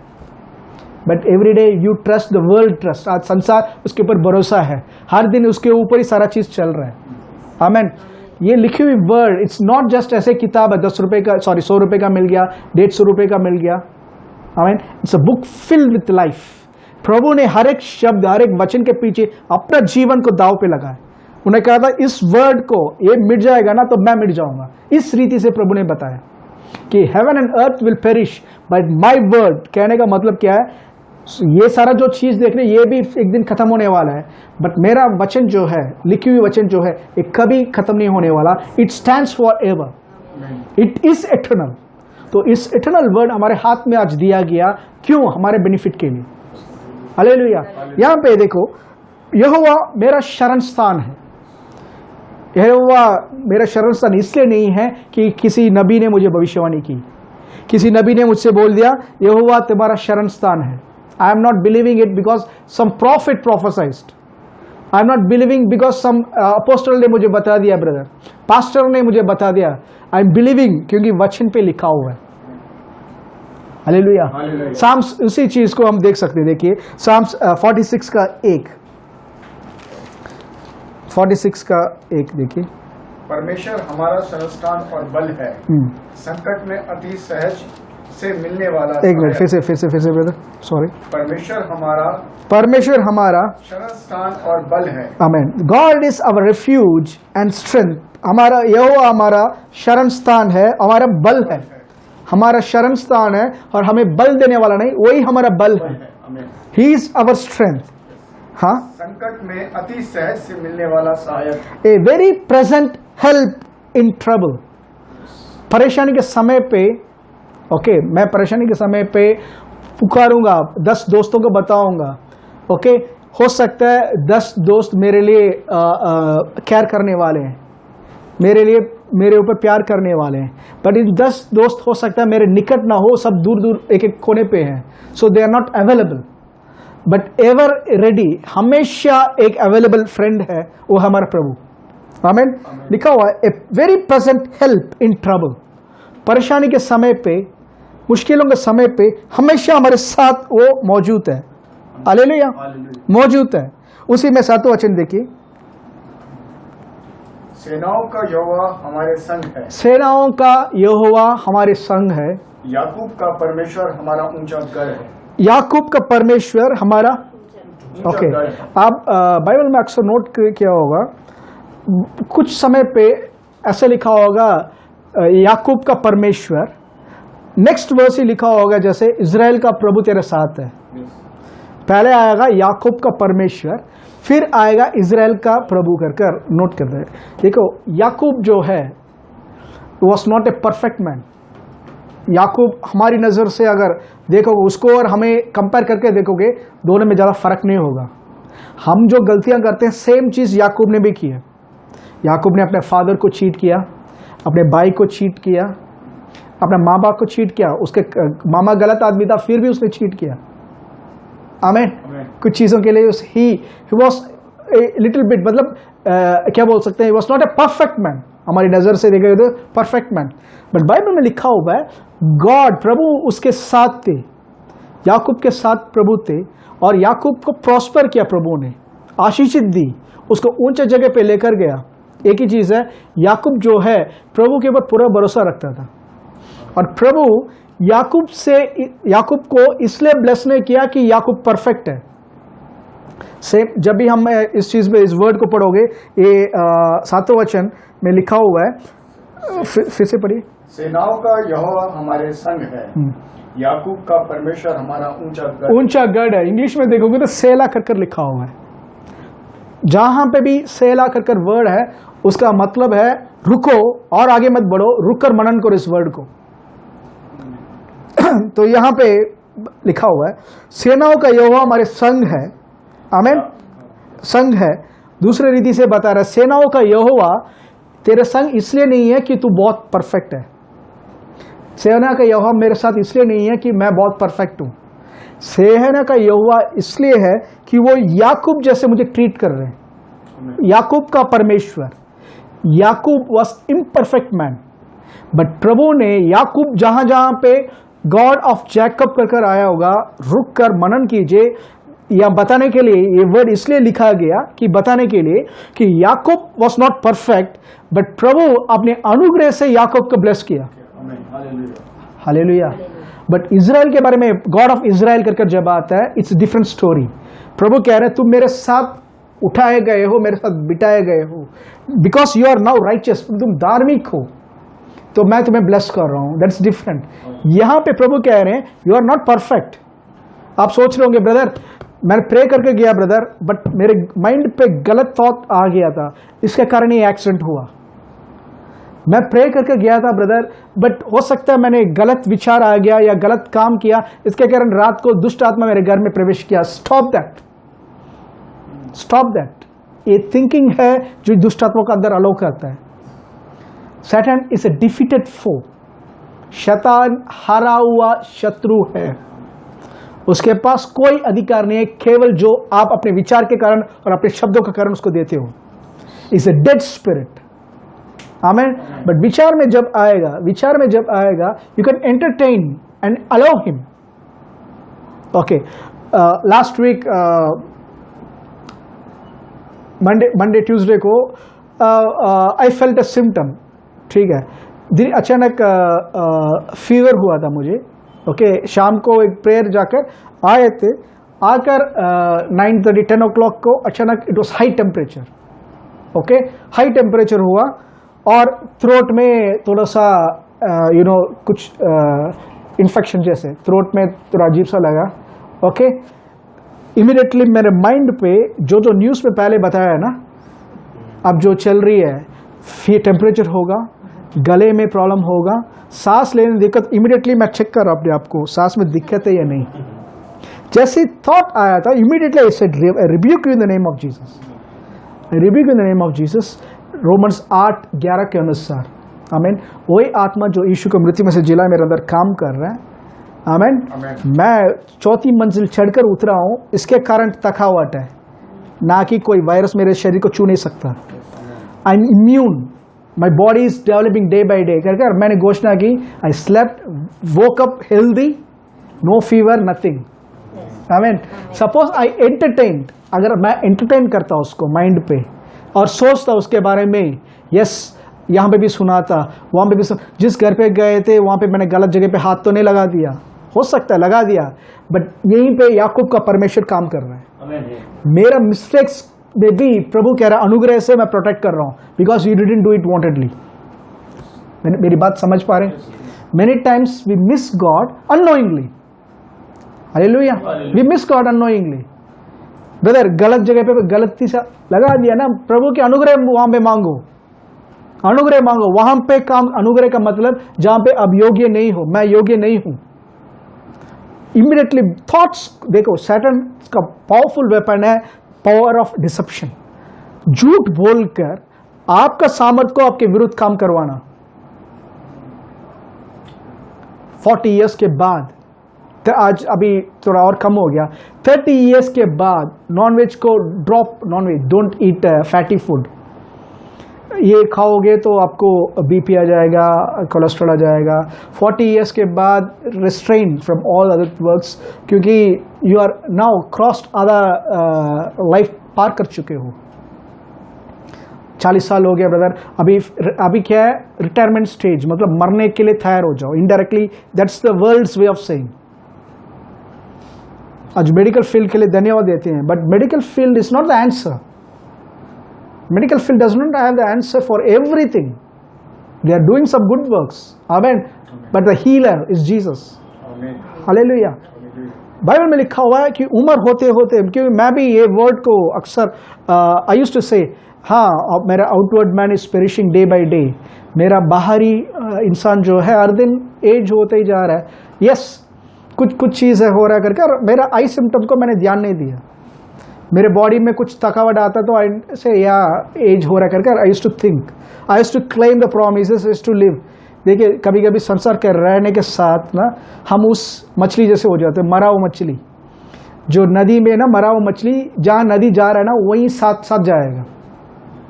but every day you trust the world trust. आज संसार उसके ऊपर भरोसा है, हर दिन उसके ऊपर ही सारा चीज चल रहा है। आमीन। ये लिखी हुई वर्ड, इट्स नॉट जस्ट ऐसे किताब है 10 रुपए का, सॉरी 100 रुपए का मिल गया, 150 रुपए का मिल गया। Amen. It's a book filled with life. प्रभु ने हर एक शब्द, हर एक वचन के पीछे अपना जीवन को दाव पे लगाया। उन्हें कहा था, इस वर्ड को ये मिट जाएगा ना तो मैं मिट जाऊंगा। इस रीति से प्रभु ने बताया कि heaven and earth will perish but my word. कहने का मतलब क्या है, ये सारा जो चीज देख रहे ये भी एक दिन खत्म होने वाला है, बट मेरा वचन जो है, लिखी हुई वचन जो है, ये कभी खत्म नहीं होने वाला। It stands for ever, it is eternal. तो इस एटर्नल वर्ड हमारे हाथ में आज दिया गया, क्यों? हमारे बेनिफिट के लिए। हालेलुया। यहां पे देखो, यहोवा मेरा शरण स्थान है। यहोवा मेरा शरण स्थान इसलिए नहीं है कि किसी नबी ने मुझे भविष्यवाणी की, किसी नबी ने मुझसे बोल दिया यहोवा तुम्हारा शरण स्थान है। I am not believing it because some prophet prophesied. I am not believing because some apostle ने मुझे बता दिया, ब्रदर पास्टर ने मुझे बता दिया। I am believing क्योंकि वचन पे लिखा हुआ है। हालेलुया। साम्स उसी चीज को हम देख सकते हैं। देखिए साम्स 46 का 1, 46 का 1 देखिए। परमेश्वर हमारा संस्थान और बल है, संकट में अति सहज से मिलने वाला। एक मिनट, फिर से ब्रदर, सॉरी। परमेश्वर हमारा शरण स्थान और बल है। Amen. God is our refuge and strength. हमारा यहोवा हमारा शरण स्थान है, हमारा बल है। हमारा शरण स्थान है और हमें बल देने वाला नहीं, वही हमारा बल है। He is our strength. हाँ, संकट में अति सहज से मिलने वाला सहायक। A very present help in trouble. परेशानी के समय पे, ओके, मैं परेशानी के समय पे पुकारूंगा, 10 दोस्तों को बताऊंगा। ओके, हो सकता है 10 दोस्त मेरे लिए केयर करने वाले हैं, मेरे लिए मेरे ऊपर प्यार करने वाले हैं, बट इन 10 दोस्त हो सकता है मेरे निकट ना हो, सब दूर दूर एक एक कोने पे हैं। So they are not available, but ever ready, हमेशा एक अवेलेबल फ्रेंड है, वो हमारा प्रभु। आमीन। लिखा हुआ है, a very present help in trouble. परेशानी के समय पे, मुश्किलों के समय पे हमेशा हमारे साथ वो मौजूद है। हालेलुया, मौजूद है। उसी में 7वां वचन देखिए, सेनाओं का यहोवा हमारे संग है। सेनाओं का यहोवा हमारे संग है। याकूब का परमेश्वर हमारा ऊंचा गढ़ है। याकूब का परमेश्वर हमारा, ओके। आप बाइबल में अक्सर नोट किया होगा, कुछ समय पे ऐसे लिखा होगा याकूब का परमेश्वर, नेक्स्ट वर्स ही लिखा होगा जैसे इजराइल का प्रभु तेरे साथ है। पहले आएगा याकूब का परमेश्वर, फिर आएगा इजराइल का प्रभु कर नोट करते हैं। देखो याकूब जो है was not a perfect man. Yakub हमारी नज़र से अगर देखोगे उसको और हमें कंपेयर करके देखोगे, दोनों में ज़्यादा फर्क नहीं होगा। हम जो गलतियां करते हैं सेम चीज याकूब ने भी की है। याकूब ने अपने फादर को चीट किया, अपने भाई को चीट किया, अपने माँ बाप को चीट किया। उसके मामा गलत आदमी था फिर भी उसने चीट किया। आमीन। कुछ चीजों के लिए ही वॉज लिटिल बिट, मतलब क्या बोल सकते हैं, was not a perfect man. हमारी नजर से देखे तो परफेक्ट मैन, बट बाइबल में लिखा हुआ है गॉड, प्रभु उसके साथ थे, याकूब के साथ प्रभु थे, और याकूब को प्रॉस्पर किया प्रभु ने, आशीषित दी, उसको ऊंचे जगह पे लेकर गया। एक ही चीज है, याकूब जो है प्रभु के ऊपर पूरा भरोसा रखता था, और प्रभु याकूब को इसलिए ब्लेस नहीं किया कि याकूब परफेक्ट है। सेम जब भी हम इस चीज में इस वर्ड को पढ़ोगे, ये 7वें वचन में लिखा हुआ है, फिर से पढ़िए। सेनाओं का यहोवा हमारे संग है, याकूब का परमेश्वर हमारा ऊंचा गढ़ है। इंग्लिश में देखोगे तो सेला कर लिखा हुआ है। जहां पे भी सेला कर वर्ड है, उसका मतलब है रुको और आगे मत बढ़ो, रुक कर मनन करो इस वर्ड को। तो यहां पे लिखा हुआ है सेनाओं का यहोवा हमारे संग है। आमीन। संग है, दूसरे रीति से बता रहा है सेनाओं का यहोवा तेरे संग इसलिए नहीं है कि तू बहुत परफेक्ट है। सेना का यहोवा मेरे साथ इसलिए नहीं है कि मैं बहुत परफेक्ट हूं। सेना का यहोवा इसलिए है कि वो याकूब जैसे मुझे ट्रीट कर रहे हैं। याकूब का परमेश्वर, याकूब वॉज इम्परफेक्ट मैन, बट प्रभु ने याकूब जहां जहां पे गॉड ऑफ जैकब कर आया होगा, रुक कर मनन कीजिए, या बताने के लिए ये वर्ड इसलिए लिखा गया कि बताने के लिए कि याकूब वॉज नॉट परफेक्ट, बट प्रभु अपने अनुग्रह से याकूब को ब्लेस किया। हालेलुया। बट इजराइल के बारे में, गॉड ऑफ इजराइल कर जब आता है, इट्स डिफरेंट स्टोरी। प्रभु कह रहे हैं तुम मेरे साथ उठाए गए हो, मेरे साथ बिठाए गए हो, because you are now righteous, तुम धार्मिक हो, तो मैं तुम्हें ब्लेस कर रहा हूं। That's different. यहां पे प्रभु कह रहे हैं यू आर नॉट परफेक्ट। आप सोच रहे होंगे ब्रदर मैंने प्रे करके गया ब्रदर, बट मेरे माइंड पे गलत थॉट आ गया था, इसके कारण ये एक्सीडेंट हुआ। मैं प्रे करके गया था ब्रदर, बट हो सकता है मैंने गलत विचार आ गया या गलत काम किया, इसके कारण रात को दुष्ट आत्मा मेरे घर में प्रवेश किया। Stop that, stop that. ये थिंकिंग है जो दुष्ट आत्मा का अंदर अलाउ करता है। सैटन इज ए डिफीटेड फो। शैतान हारा हुआ शत्रु है, उसके पास कोई अधिकार नहीं है, केवल जो आप अपने विचार के कारण और अपने शब्दों के कारण उसको देते हो। Is a dead spirit. Amen. But विचार में जब आएगा, you can entertain and allow him. Okay, last week Monday Tuesday को आई फेल्ट अ सिम्टम, ठीक है, अचानक फीवर हुआ था मुझे। ओके, शाम को एक प्रेयर जाकर आए थे, आकर 9:30 10 o'clock को अचानक it was high temperature. Okay, high temperature हुआ और थ्रोट में थोड़ा सा कुछ इन्फेक्शन जैसे, थ्रोट में थोड़ा अजीब सा लगा। ओके, इमीडिएटली मेरे माइंड पे जो न्यूज़ में पहले बताया है ना, अब जो चल रही है, फिर टेम्परेचर होगा, गले में प्रॉब्लम होगा, सांस लेने में दिक्कत। इमीडिएटली मैं चेक कर रहा अपने आप को, सांस में दिक्कत है या नहीं। जैसे थॉट आया था, immediately I said rebuke you in the name of Jesus, rebuke in the name of Jesus. Romans 8:11 के अनुसार। आमीन। वही आत्मा जो यीशु को मृत्यु में से जिला मेरे अंदर काम कर रहा है। आमीन। मैं 4थी मंजिल चढ़कर उतरा हूं, इसके कारण थकावट है, ना कि कोई वायरस मेरे शरीर को छू नहीं सकता। I am immune, my body is developing day by day करके मैंने घोषणा की। I slept, woke up healthy, no fever, nothing. Amen. Suppose I entertain, अगर मैं एंटरटेन करता उसको माइंड पे और सोचता उसके बारे में, यस यहाँ पे भी सुना था, वहाँ पे भी जिस घर पे गए थे वहाँ पे मैंने गलत जगह पे हाथ तो नहीं लगा दिया, हो सकता है लगा दिया, बट यहीं पे याकूब का परमेश्वर काम कर रहा है। मेरा मिस्टेक्स में भी प्रभु कह रहा है अनुग्रह से मैं प्रोटेक्ट कर रहा हूँ, because you didn't do it wantedly. मेरी बात समझ पा रहे हैं? Many times we miss God unknowingly. Hallelujah. We miss God unknowingly. Brother गलत जगह पे गलती से लगा दिया ना, प्रभु के अनुग्रह वहां पे मांगो, अनुग्रह मांगो, वहां पे काम। अनुग्रह का मतलब जहां पे अब योग्य नहीं हो, मैं योग्य नहीं हूं, इमीडिएटली थॉट्स देखो, सैटन का पावरफुल वेपन है, पावर ऑफ डिसेप्शन, झूठ बोलकर आपका सामर्थ को आपके विरुद्ध काम करवाना। 40 इयर्स के बाद, तो आज अभी थोड़ा और कम हो गया, 30 इयर्स के बाद नॉनवेज को drop, nonveg, don't eat fatty food. ये खाओगे तो आपको बीपी आ जाएगा, कोलेस्ट्रॉल आ जाएगा। 40 इयर्स के बाद restrain from all other works, क्योंकि you are now crossed other life, पार कर चुके हो। 40 साल हो गया ब्रदर, अभी क्या है, रिटायरमेंट स्टेज, मतलब मरने के लिए तैयार हो जाओ। Indirectly that's the world's way of saying. आज मेडिकल फील्ड के लिए धन्यवाद देते हैं, but medical field is not the answer. Medical field does not have the answer for everything. They are doing some good works. Amen. But the healer is Jesus. Amen. Hallelujah. Bible में लिखा हुआ है कि उम्र होते होते, क्योंकि मैं भी ये वर्ड को अक्सर आई यूज्ड टू से, हाँ मेरा outward man is perishing day by day, मेरा बाहरी इंसान जो है हर दिन एज होते ही जा रहा है। यस, कुछ चीज़ें हो रहा करके, और मेरा आई सिम्टम को मैंने ध्यान नहीं दिया। मेरे बॉडी में कुछ थकावट आता तो आई से या एज हो रहा करके, I used to think, I used to claim the promises is to live. देखिए कभी कभी संसार के रहने के साथ ना हम उस मछली जैसे हो जाते हैं, मरा हुआ मछली, जो नदी में ना मरा हुआ मछली, जहाँ नदी जा रहा है ना वहीं साथ साथ जाएगा,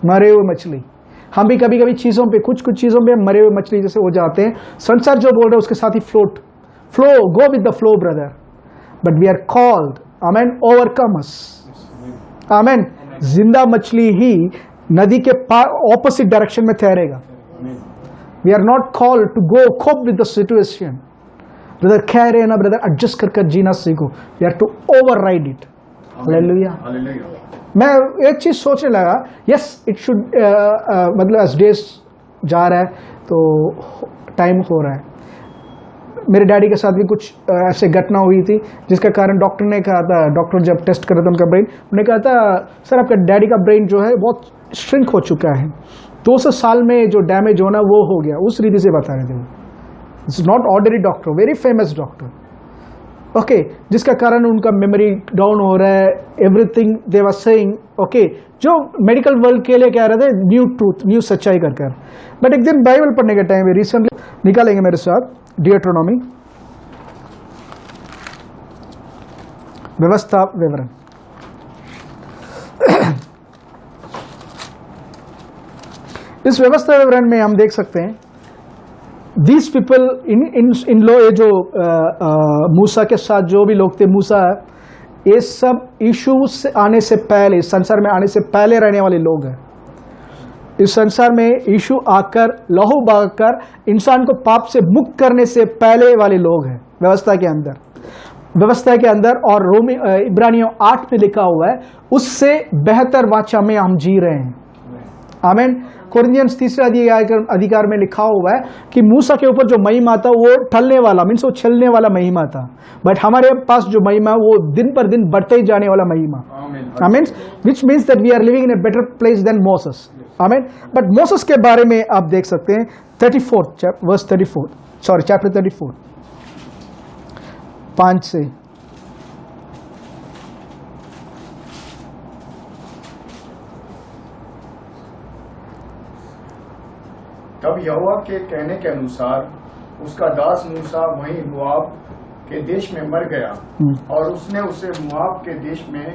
मरे हुए मछली। हम भी कभी कभी चीज़ों पे, कुछ चीज़ों पे मरे हुए मछली जैसे हो जाते हैं। संसार जो बोल रहे हैं उसके साथ ही flow, go with the flow brother, but we are called, amen, overcomers. Amen. जिंदा मछली ही नदी के ऑपोजिट डायरेक्शन में तैरेगा। We are not called to go cope with the situation. Brother कह रहे हैं ना, ब्रदर एडजस्ट कर जीना सीखो। We are to override it. Hallelujah. मैं एक चीज सोचने लगा, यस इट शुड, मतलब एज डेज जा रहा है तो टाइम हो रहा है। मेरे डैडी के साथ भी कुछ ऐसे घटना हुई थी जिसका कारण डॉक्टर ने कहा था, डॉक्टर जब टेस्ट कर रहा था उनका ब्रेन, उन्होंने कहा था सर आपका डैडी का ब्रेन जो है बहुत श्रिंक हो चुका है, 200 साल में जो डैमेज होना वो हो गया। उस रीति से बता रहे थे वो। It's not ordinary doctor, very famous doctor, okay, जिसका कारण उनका मेमोरी डाउन हो रहा है, everything they were saying, okay, जो मेडिकल वर्ल्ड के लिए कह रहे थे न्यू ट्रूथ, न्यू सच्चाई कर। बट एक दिन बाइबल पढ़ने का टाइम है, रिसेंटली निकालेंगे मेरे साथ डियोट्रोनॉमी, व्यवस्था विवरण। इस व्यवस्था विवरण में हम देख सकते हैं दीज पीपल इन लो, ये जो मूसा के साथ जो भी लोग थे, मूसा, ये सब यीशु से आने से पहले, इस संसार में आने से पहले रहने वाले लोग हैं। इस संसार में यीशु आकर लहू बहाकर इंसान को पाप से मुक्त करने से पहले वाले लोग हैं व्यवस्था के अंदर। और रोमी इब्रानियों 8 में लिखा हुआ है, उससे बेहतर वाचा में हम जी रहे हैं। आमीन। कोरिन्थियंस 3 अधिकार में लिखा हुआ है कि मूसा के ऊपर जो महिमा था वो टलने वाला, मीन्स वो छलने वाला महिमा था, बट हमारे पास जो महिमा वो दिन पर दिन बढ़ते ही जाने वाला महिमा। Amen. Which means that we are living in a better place than Moses. Amen. But Moses के बारे में आप देख सकते हैं 34 चैप्टर 34 5 से। तब यहोवा के कहने के अनुसार उसका दास मूसा वहीं मुआब के देश में मर गया, और उसने उसे मुआब के देश में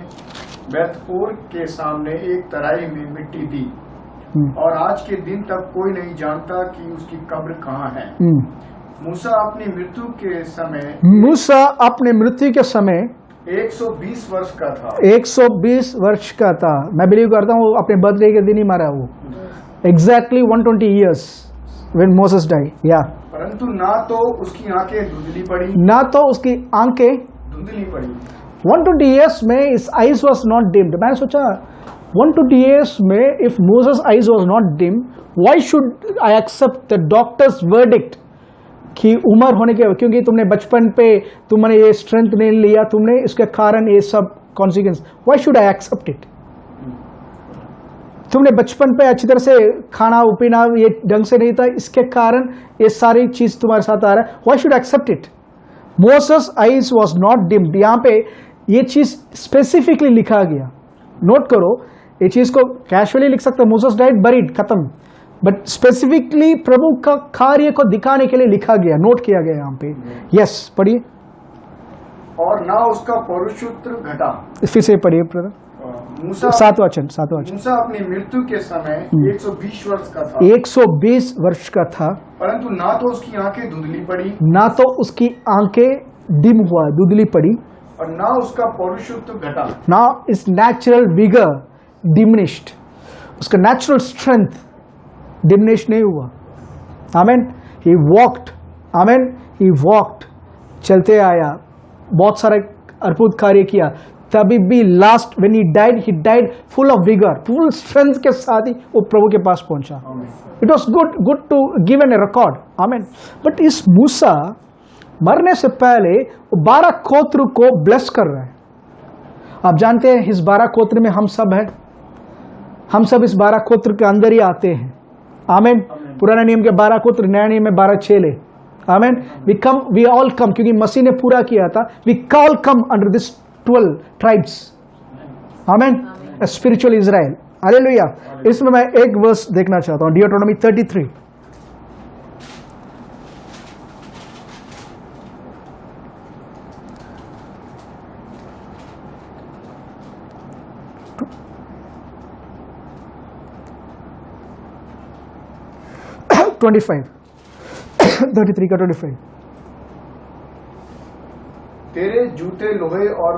बेतपोर के सामने एक तराई में मिट्टी दी, और आज के दिन तक कोई नहीं जानता कि उसकी कब्र कहाँ है। मूसा अपनी मृत्यु के समय 120 वर्ष का था। 120 वर्ष का था। मैं बिलीव करता हूँ अपने बर्थडे के दिन ही मरा वो। Exactly 120 years when Moses died. Yeah. परंतु ना तो उसकी आंखें धुंधली पड़ी, 120 years में his eyes was not dimmed. मैंने सोचा 120 years में if Moses' eyes was not dim, why should I accept the doctor's verdict कि उम्र होने के, क्योंकि तुमने बचपन पे तुमने ये स्ट्रेंथ नहीं लिया, तुमने इसके कारण ये सब consequence, why should I accept it? तुमने बचपन पे अच्छी तरह से खाना पीना ये ढंग से नहीं था, इसके कारण ये सारी चीज तुम्हारे साथ आ रहा है, why should accept it? Moses eyes was not dimmed. यहाँ पे ये चीज स्पेसिफिकली लिखा गया नोट करो, ये चीज को कैजुअली लिख सकते हो, मोसेस डाइड बरीड, खत्म, बट स्पेसिफिकली प्रभु का कार्य को दिखाने के लिए लिखा गया, नोट किया गया यहाँ पे। यस, पढ़िए। और ना उसका पौरुषत्व घटा। फिर से पढ़िए ब्रदर, मूसा 7 वचन। मूसा अपनी मृत्यु के समय 120 वर्ष का था, 120 वर्ष का था, परंतु ना तो उसकी आंखें धुंधली पड़ी ना तो उसकी आंखें डिम हुआ, धुंधली पड़ी, और ना उसका पौरुषत्व घटा। ना इस नेचुरल विगर डिमिनिश्ड, उसका नेचुरल स्ट्रेंथ डिमिनिश नहीं हुआ। आमेन। ही वॉक्ड, आमेन, ही वॉक्ड, चलते आया, बहुत सारे अद्भुत कार्य किया, तभी भी last when he died full of vigour, full strength के साथ ही वो प्रभु के पास पहुंचा। It was good to give an a record, amen. But इस मूसा मरने से पहले वो 12 गोत्र को ब्लेस कर रहे हैं। आप जानते हैं इस 12 गोत्र में हम सब हैं, हम सब इस 12 गोत्र के अंदर ही आते हैं, आमेन। पुराने नियम के 12 गोत्र, नया नियम में 12 चेले, आमेन। वी ऑल कम, क्योंकि मसीह ने पूरा किया था, we all come under this 12 tribes, amen, spiritual Israel, hallelujah. इसमें मैं एक वर्स देखना चाहता हूं, डियोटोनॉमी 33। (33 का 25) तेरे जूते लोहे और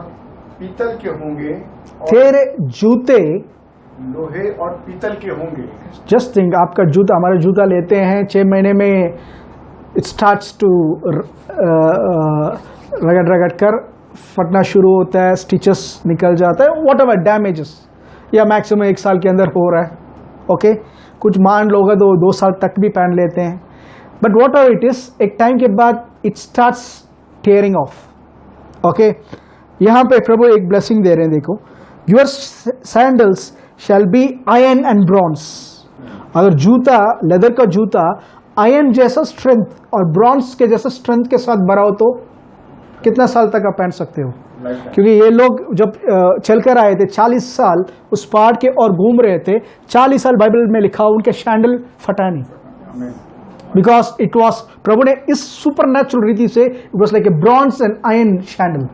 पीतल के होंगे, तेरे जूते लोहे और पीतल के होंगे। जस्ट थिंक, आपका जूता, हमारा जूता लेते हैं 6 महीने में, इट स्टार्ट्स टू रगड़ रगड़ कर फटना शुरू होता है, स्टिचेस निकल जाता है, वॉट एवर डैमेजेस, या मैक्सिमम 1 साल के अंदर हो रहा है, ओके। कुछ मान लोग 2 साल तक भी पहन लेते हैं, but whatever it is, एक टाइम के बाद it starts tearing off, okay. यहां पे प्रभु एक ब्लेसिंग दे रहे हैं, देखो, your sandals shall be iron and bronze. अगर जूता, लेदर का जूता आयरन जैसा स्ट्रेंथ और ब्रॉन्ज के जैसा स्ट्रेंथ के साथ भरा हो तो कितना साल तक आप पहन सकते हो? क्योंकि ये लोग जब चलकर आए थे 40 साल उस पहाड़ के और घूम रहे थे, 40 साल बाइबल में लिखा, उनके सैंडल फटा नहीं, बिकॉज इट वॉज, प्रभु ने इस सुपर नेचुरल रीति से, it was like a bronze and iron sandal,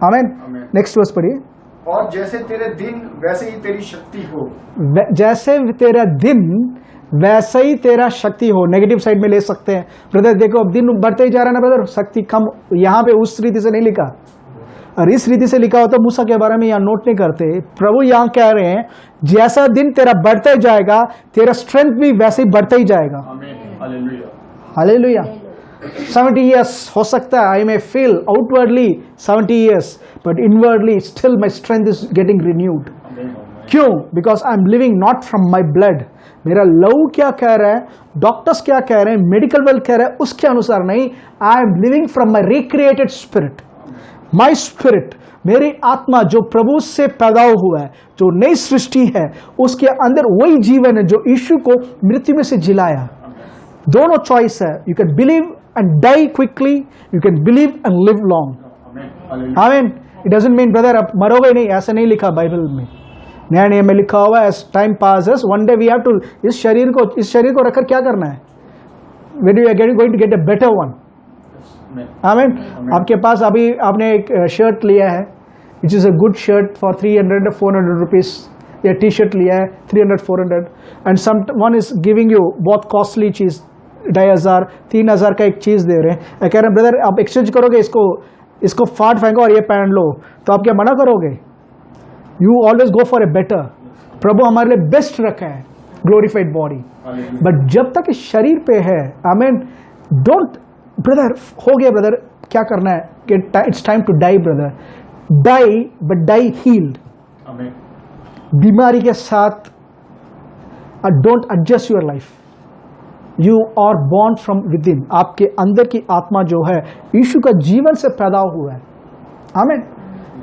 amen. Next verse पढ़िए। और जैसे तेरे दिन वैसे ही तेरी शक्ति हो, जैसे तेरा दिन वैसे ही तेरा शक्ति हो। नेगेटिव साइड में ले सकते हैं, ब्रदर देखो अब दिन बढ़ते ही जा रहा है ना ब्रदर, शक्ति कम, यहाँ पे उस रीति से नहीं लिखा, और इस रीति से लिखा होता मूसा के बारे में यहाँ नोट नहीं करते। प्रभु यहाँ कह रहे हैं जैसा दिन तेरा बढ़ते जाएगा, तेरा स्ट्रेंथ भी वैसे ही बढ़ते ही जाएगा। हालेलुया। 70 years हो सकता है, I may feel outwardly 70 years, but inwardly still my strength is getting renewed. क्यों? Because I am living not from my blood. मेरा लहू क्या कह रहा है, डॉक्टर्स क्या कह रहे हैं, मेडिकल वर्ल्ड कह रहा है, उसके अनुसार नहीं, आई am living from my recreated spirit. My spirit, मेरी आत्मा जो प्रभु से पैदा हुआ है, जो नई सृष्टि है, उसके अंदर वही जीवन है जो यीशु को मृत्यु में से जिलाया। दोनों चॉइस है, you can believe and die quickly, you can believe and live long. Amen. It doesn't mean brother आप मरोगे नहीं, ऐसा नहीं लिखा बाइबल में। नया नियम में लिखा हुआ है, as time passes one day we have to, इस शरीर को रखकर क्या करना है, when you are going to get a better one. Amen. आपके पास अभी आपने एक शर्ट लिया है, which is a good shirt for 300-400 rupees, या टी शर्ट लिया है 300-400, and someone is giving you बहुत कॉस्टली चीज, 2500-3000 का एक चीज दे रहे हैं, कह रहे हैं ब्रदर आप एक्सचेंज करोगे, इसको फाड़ फेंको और ये पहन लो, तो आप क्या मना करोगे? You always go for a better. प्रभु हमारे लिए बेस्ट रखा है, ग्लोरीफाइड बॉडी, बट जब तक इस शरीर पे है, आमीन, डोंट ब्रदर, हो गया ब्रदर, क्या करना है, it's time to die brother, die but die healed. बीमारी के साथ don't adjust your life, you are born from within. आपके अंदर की आत्मा जो है यीशु का जीवन से पैदा हुआ है। आमीन।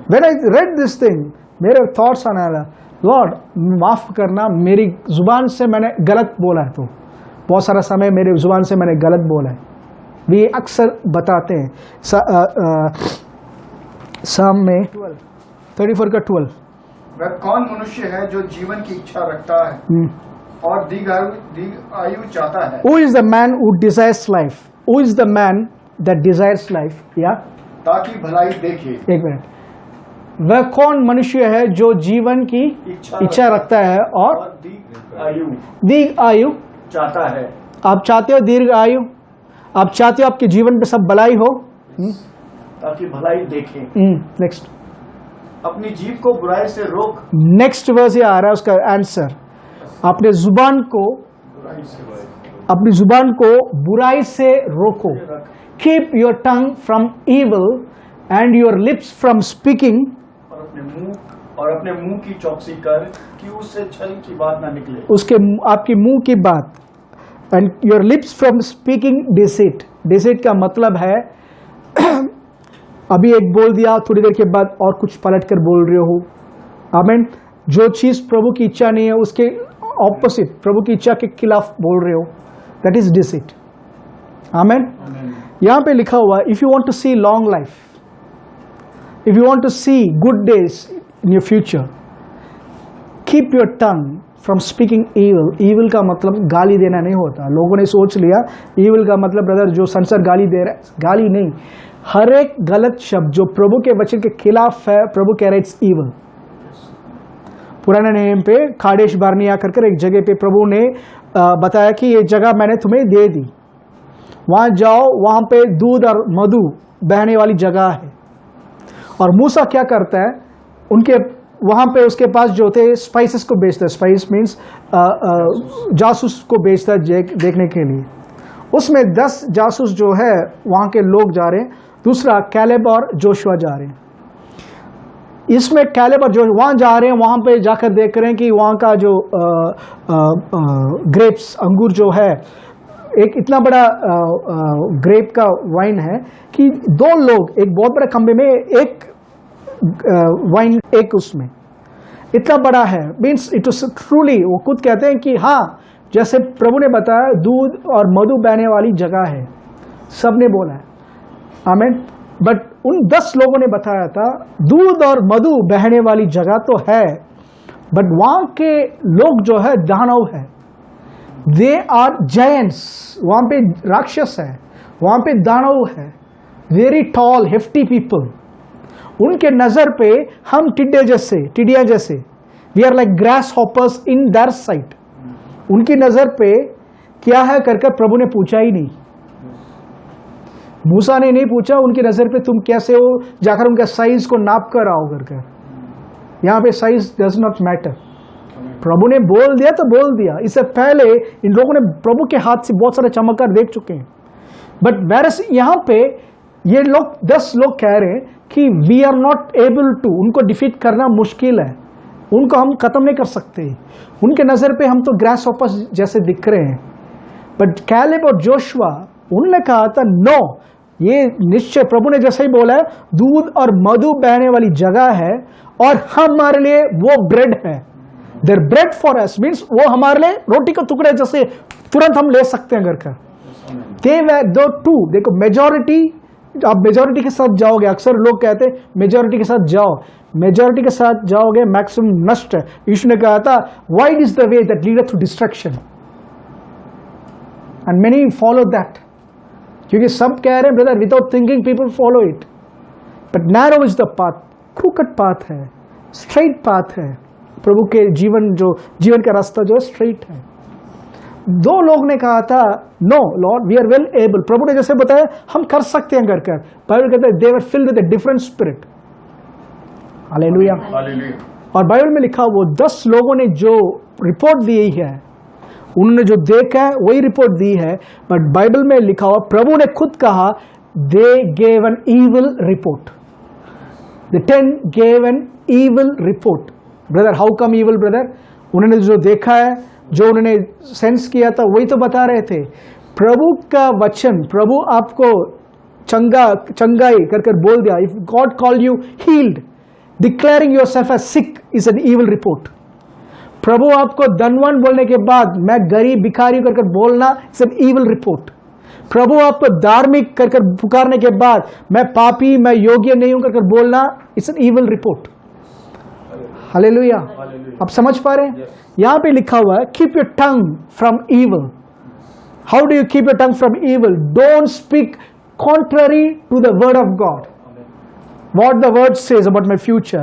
When I read this thing, मेरे थॉट्स आने लगा, लॉर्ड माफ करना, मेरी जुबान से मैंने गलत बोला है, तो बहुत सारा समय मेरे जुबान से मैंने गलत बोला है। वे अक्सर बताते हैं साम में 34 का 12, वह कौन मनुष्य है जो जीवन की इच्छा रखता है और दीर्घ आयु चाहता है? Who is the man who desires life? Who is the man that desires life? Yeah? ताकि भलाई देखे। एक मिनट, वह कौन मनुष्य है जो जीवन की इच्छा रखता है और दीर्घ आयु चाहता है। आप चाहते हो दीर्घ आयु, आप चाहते हो आपके जीवन पे सब भलाई हो, ताकि भलाई देखे। नेक्स्ट, अपनी जीभ को बुराई से रोक। नेक्स्ट वर्स ये आ रहा है उसका आंसर, अपने जुबान को बुराई से रोको। Keep your tongue from evil and your lips from speaking. और अपने मुंह की चौकसी कर कि उससे छल की बात ना निकले। उसके आपकी मुंह की बात, and your lips from speaking deceit. Deceit का मतलब है अभी एक बोल दिया, थोड़ी देर के बाद और कुछ पलट कर बोल रहे हो। आमीन। जो चीज प्रभु की इच्छा नहीं है उसके ऑपोजिट, प्रभु की इच्छा के खिलाफ बोल रहे हो, दैट इज डिसीट। आमीन। यहां पे लिखा हुआ, if you want to see long life, if you want to see good days in your future, keep your tongue from speaking evil. Evil का मतलब गाली देना नहीं होता। लोगों ने सोच लिया ईविल का मतलब ब्रदर जो संसार गाली दे रहा है, गाली नहीं। हर एक गलत शब्द जो प्रभु के वचन के खिलाफ है, प्रभु कह रहे इट्स ईविल। पुराने नियम पे खाडेश बार्निया कर एक जगह पे प्रभु ने बताया कि ये जगह मैंने तुम्हें दे दी, वहां जाओ, वहां पे दूध और मधु बहने वाली जगह है। और मूसा क्या करता है, उनके वहां पे उसके पास जो थे स्पाइसेस को बेचता है, स्पाइस मीन्स जासूस को बेचता है देखने के लिए। उसमें 10 जासूस जो है वहां के लोग जा रहे हैं, दूसरा कैलेब और जोशुआ जा रहे हैं। इसमें कैलेब और जोशुआ वहां जा रहे हैं, वहां पे जाकर देख रहे हैं कि वहां का जो ग्रेप्स अंगूर जो है, एक इतना बड़ा ग्रेप का वाइन है कि 2 लोग एक बहुत बड़े खंबे में एक वाइन, एक उसमें इतना बड़ा है, मीन्स इट वाज ट्रूली, वो खुद कहते हैं कि हाँ जैसे प्रभु ने बताया दूध और मधु बहने वाली जगह है, सबने बोला है। आमीन। बट उन 10 लोगों ने बताया था दूध और मधु बहने वाली जगह तो है, बट वहां के लोग जो है दानव है, दे आर जायंट्स, वहां पे राक्षस है, वहां पे दानव है, वेरी टॉल हेफ्टी पीपल। उनके नजर पे हम टिड्डियां जैसे, we are like grasshoppers in their sight. उनकी नजर पे क्या है करके प्रभु ने पूछा ही नहीं, मूसा ने नहीं पूछा उनकी नजर पे तुम कैसे हो, जाकर उनका साइज को नाप कर आओ करके। यहां पे साइज डज नॉट मैटर। प्रभु ने बोल दिया तो बोल दिया। इससे पहले इन लोगों ने प्रभु के हाथ से बहुत सारे चमत्कार देख चुके हैं, बट वैरस यहां पे ये लोग 10 लोग कह रहे हैं कि we are not able to, उनको डिफीट करना मुश्किल है, उनको हम खत्म नहीं कर सकते। उनके नजर पे हम तो ग्रास हॉपर्स जैसे दिख रहे हैं। बट कैलेब और जोशुआ उन्होंने कहा था नो, ये निश्चय प्रभु ने जैसे ही बोला है दूध और मधु बहने वाली जगह है और हमारे लिए वो ब्रेड है। Their bread for us means वो हमारे लिए रोटी के टुकड़े जैसे तुरंत हम ले सकते हैं घर का। दो टू, देखो मेजॉरिटी, आप मेजॉरिटी के साथ जाओगे, अक्सर लोग कहते हैं मेजॉरिटी के साथ जाओ, मेजॉरिटी के साथ जाओगे मैक्सिमम नष्ट है। यीशु ने कहा था wide is the way that leadeth to destruction and many follow that, क्योंकि सब कह रहे हैं brother without thinking people follow it, but narrow is the path, crooked path है, स्ट्रेट पाथ है। प्रभु के जीवन का रास्ता जो है स्ट्रेट है। 2 लोग ने कहा था no lord we are well able, प्रभु ने जैसे बताया हम कर सकते हैं कर। बाइबल कहता है they were filled with a different spirit. Hallelujah. और बाइबल में लिखा वो 10 लोगों ने जो रिपोर्ट दी है, उन्होंने जो देखा है वही रिपोर्ट दी है, बट बाइबल में लिखा हुआ प्रभु ने खुद कहा they gave an evil report, the 10 gave an evil report. Brother how come evil brother? उन्होंने जो देखा है, जो उन्होंने सेंस किया था वही तो बता रहे थे। प्रभु का वचन, प्रभु आपको चंगाई कर बोल दिया, if God call you healed, declaring yourself as sick is an evil report. प्रभु आपको धनवान बोलने के बाद मैं गरीब भिखारी कर बोलना इट्स एन ईविल रिपोर्ट। प्रभु आपको धार्मिक कर पुकारने के बाद मैं पापी, मैं योग्य नहीं हूं कर बोलना it's an evil report. Hallelujah. आप समझ पा रहे हैं? यहां पे लिखा हुआ है keep your tongue from evil. How do you keep your tongue from evil? Don't speak contrary to the word of God. What the word says about my future,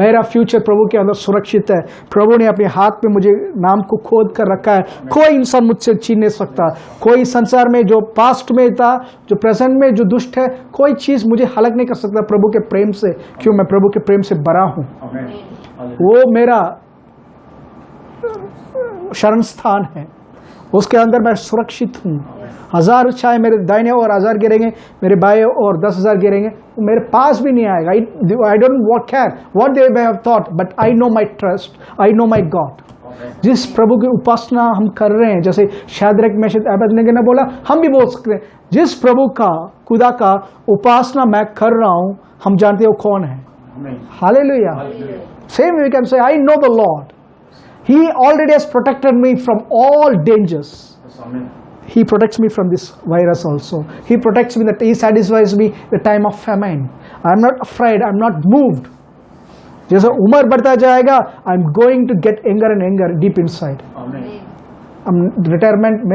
मेरा फ्यूचर प्रभु के अंदर सुरक्षित है। प्रभु ने अपने हाथ में मुझे नाम को खोद कर रखा है। कोई इंसान मुझसे छीन नहीं सकता। कोई संसार में जो पास्ट में था, जो प्रेजेंट में जो दुष्ट है, कोई चीज मुझे हलक नहीं कर सकता प्रभु के प्रेम से, क्यों मैं प्रभु के प्रेम से भरा हूं। वो मेरा शरण स्थान है, उसके अंदर मैं सुरक्षित हूं। 1000 चाहे मेरे दाहिने और 1000 गिरेंगे, मेरे बाएं और 10,000 गिरेंगे, वो मेरे पास भी नहीं आएगा। I don't care what they may have thought, but I know my trust, I know my God। जिस प्रभु की उपासना हम कर रहे हैं, जैसे शाद्रक मेशक अबेदनगो ने बोला, हम भी बोल सकते हैं, जिस प्रभु का खुदा का उपासना मैं कर रहा हूं, हम जानते हो कौन है। Hallelujah. Same we can say I know the Lord, He already has protected me from all dangers। He protects me from this virus also। He protects me, that He satisfies me the time of famine। I am not afraid, I am not moved। जैसे उम्र बढ़ता जाएगा, I am going to get anger and anger deep inside। Retirement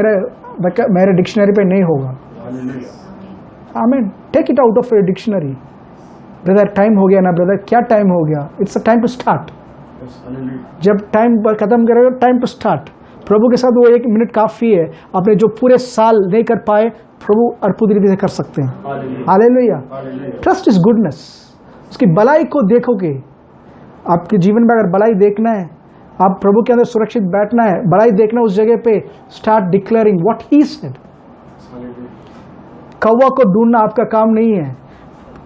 मेरे dictionary पे नहीं होगा। Amen. Take it out of your dictionary. Brother time हो गया ना ब्रदर, क्या टाइम हो गया? It's a time to start. जब टाइम खत्म करोगे, टाइम टू स्टार्ट। प्रभु के साथ वो 1 मिनट काफी है। आपने जो पूरे साल नहीं कर पाए, प्रभु अद्भुत रीति से कर सकते हैं। हालेलुया। Trust is goodness. उसकी भलाई को देखोगे। आपके जीवन में अगर भलाई देखना है, आप प्रभु के अंदर सुरक्षित बैठना है, भलाई देखना उस जगह पे, start declaring what he said. कौवा को ढूंढना आपका काम नहीं है।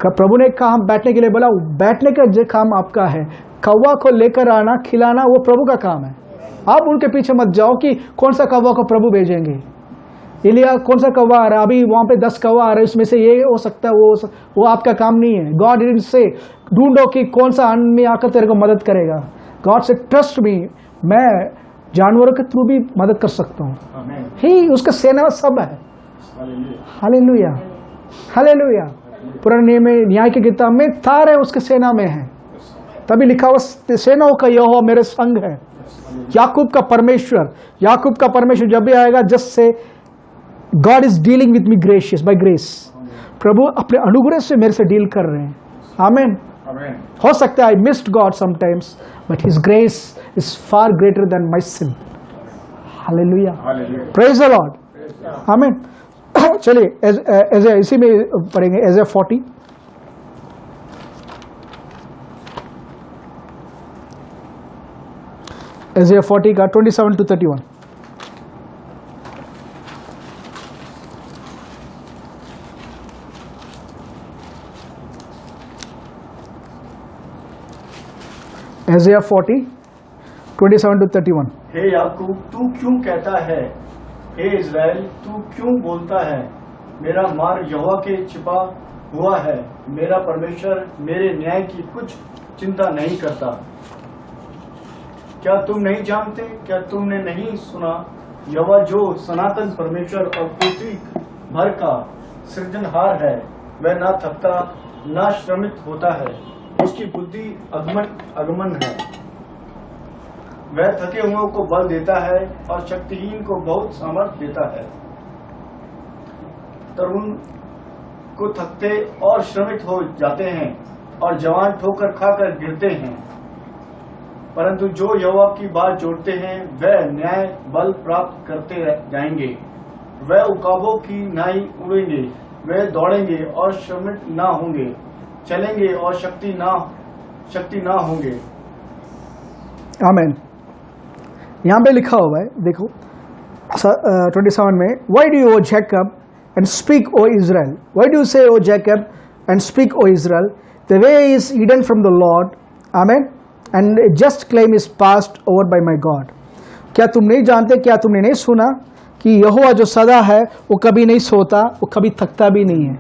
प्रभु ने कहा बैठने के लिए बोला, बैठने का जो काम आपका है। कौवा को लेकर आना, खिलाना, वो प्रभु का काम है। आप उनके पीछे मत जाओ कि कौन सा कौवा को प्रभु भेजेंगे। इलिया कौन सा कौवा आ रहा है, अभी वहां पे 10 कौवा आ रहे हैं, उसमें से ये हो सकता है, वो आपका काम नहीं है। गॉड डिडंट से ढूंढो कि कौन सा आदमी आकर तेरे को मदद करेगा। गॉड से ट्रस्ट मी, मैं जानवरों के थ्रू भी मदद कर सकता हूँ। ही उसका सेना सब है। Hallelujah, hallelujah. पुराने नियम में न्याय की किताब में तार है, उसके सेना में है। तभी लिखा हुआ सेनाओं का यहोवा मेरे संग है। याकूब का परमेश्वर, याकूब का परमेश्वर जब भी आएगा, just say God is dealing with me gracious by grace. प्रभु अपने अनुग्रह से मेरे से डील कर रहे हैं। आमीन। हो सकता है I missed God sometimes, but his grace is far greater than my sin. Hallelujah, praise the Lord. Amen. चलिए इसी में पढ़ेंगे Isaiah 40। Isaiah 40 का 27 to 31। Isaiah 40 27 to 31। हे याकूब तू क्यों कहता है, हे इज़राइल तू क्यों बोलता है, मेरा मार्ग यहोवा के छिपा हुआ है, मेरा परमेश्वर मेरे न्याय की कुछ चिंता नहीं करता। क्या तुम नहीं जानते, क्या तुमने नहीं सुना, यहोवा जो सनातन परमेश्वर और पृथ्वी भर का सृजनहार है, वह ना थकता ना श्रमित होता है, उसकी बुद्धि अगमन है। वह थके हुओं को बल देता है और शक्तिहीन को बहुत सामर्थ्य देता है। तरुण को थकते और श्रमित हो जाते हैं और जवान ठोकर खाकर गिरते हैं, परंतु जो यहोवा की बात जोड़ते हैं वह न्याय बल प्राप्त करते जाएंगे। वह उकाबों की नाई उड़ेंगे, वह दौड़ेंगे और श्रमित ना होंगे, चलेंगे और शक्ति ना होंगे। आमीन। यहाँ पे लिखा हुआ है, देखो 27 में, why do you O Jacob and speak O Israel, why do say O Jacob and speak O Israel, the way is hidden from the Lord, आमीन, and just claim is passed over by my God. क्या तुम नहीं जानते, क्या तुमने नहीं सुना कि यहोवा जो सदा है वो कभी नहीं सोता, वो कभी थकता भी नहीं है।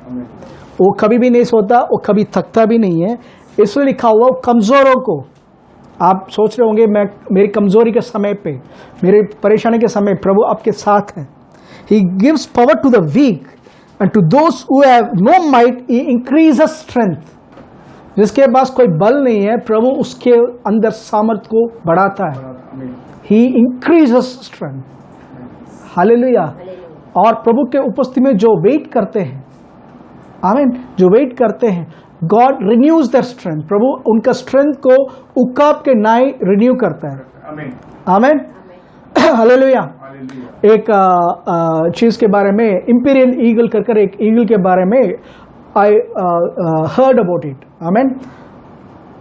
वो कभी भी नहीं सोता, वो कभी थकता भी नहीं है। इसलिए लिखा हुआ कमजोरों को, आप सोच रहे होंगे मैं मेरी कमजोरी के समय पे, मेरी परेशानी के समय प्रभु आपके साथ है। He gives power to the weak and to those who have no might he increases strength. जिसके पास कोई बल नहीं है, प्रभु उसके अंदर सामर्थ को बढ़ाता है। आमीन। ही इंक्रीजेस स्ट्रेंथ। हालेलुया। और प्रभु के उपस्थिति में जो वेट करते हैं, आमीन, जो वेट करते हैं, गॉड रिन्यूज देयर स्ट्रेंथ। प्रभु उनका स्ट्रेंथ को उकाब के नाई रिन्यू करता है। आमीन। आमीन। हालेलुया। हालेलुया। एक चीज के बारे में, इंपीरियल ईगल कर एक ईगल के बारे में आई हर्ड अबाउट इट। आमीन।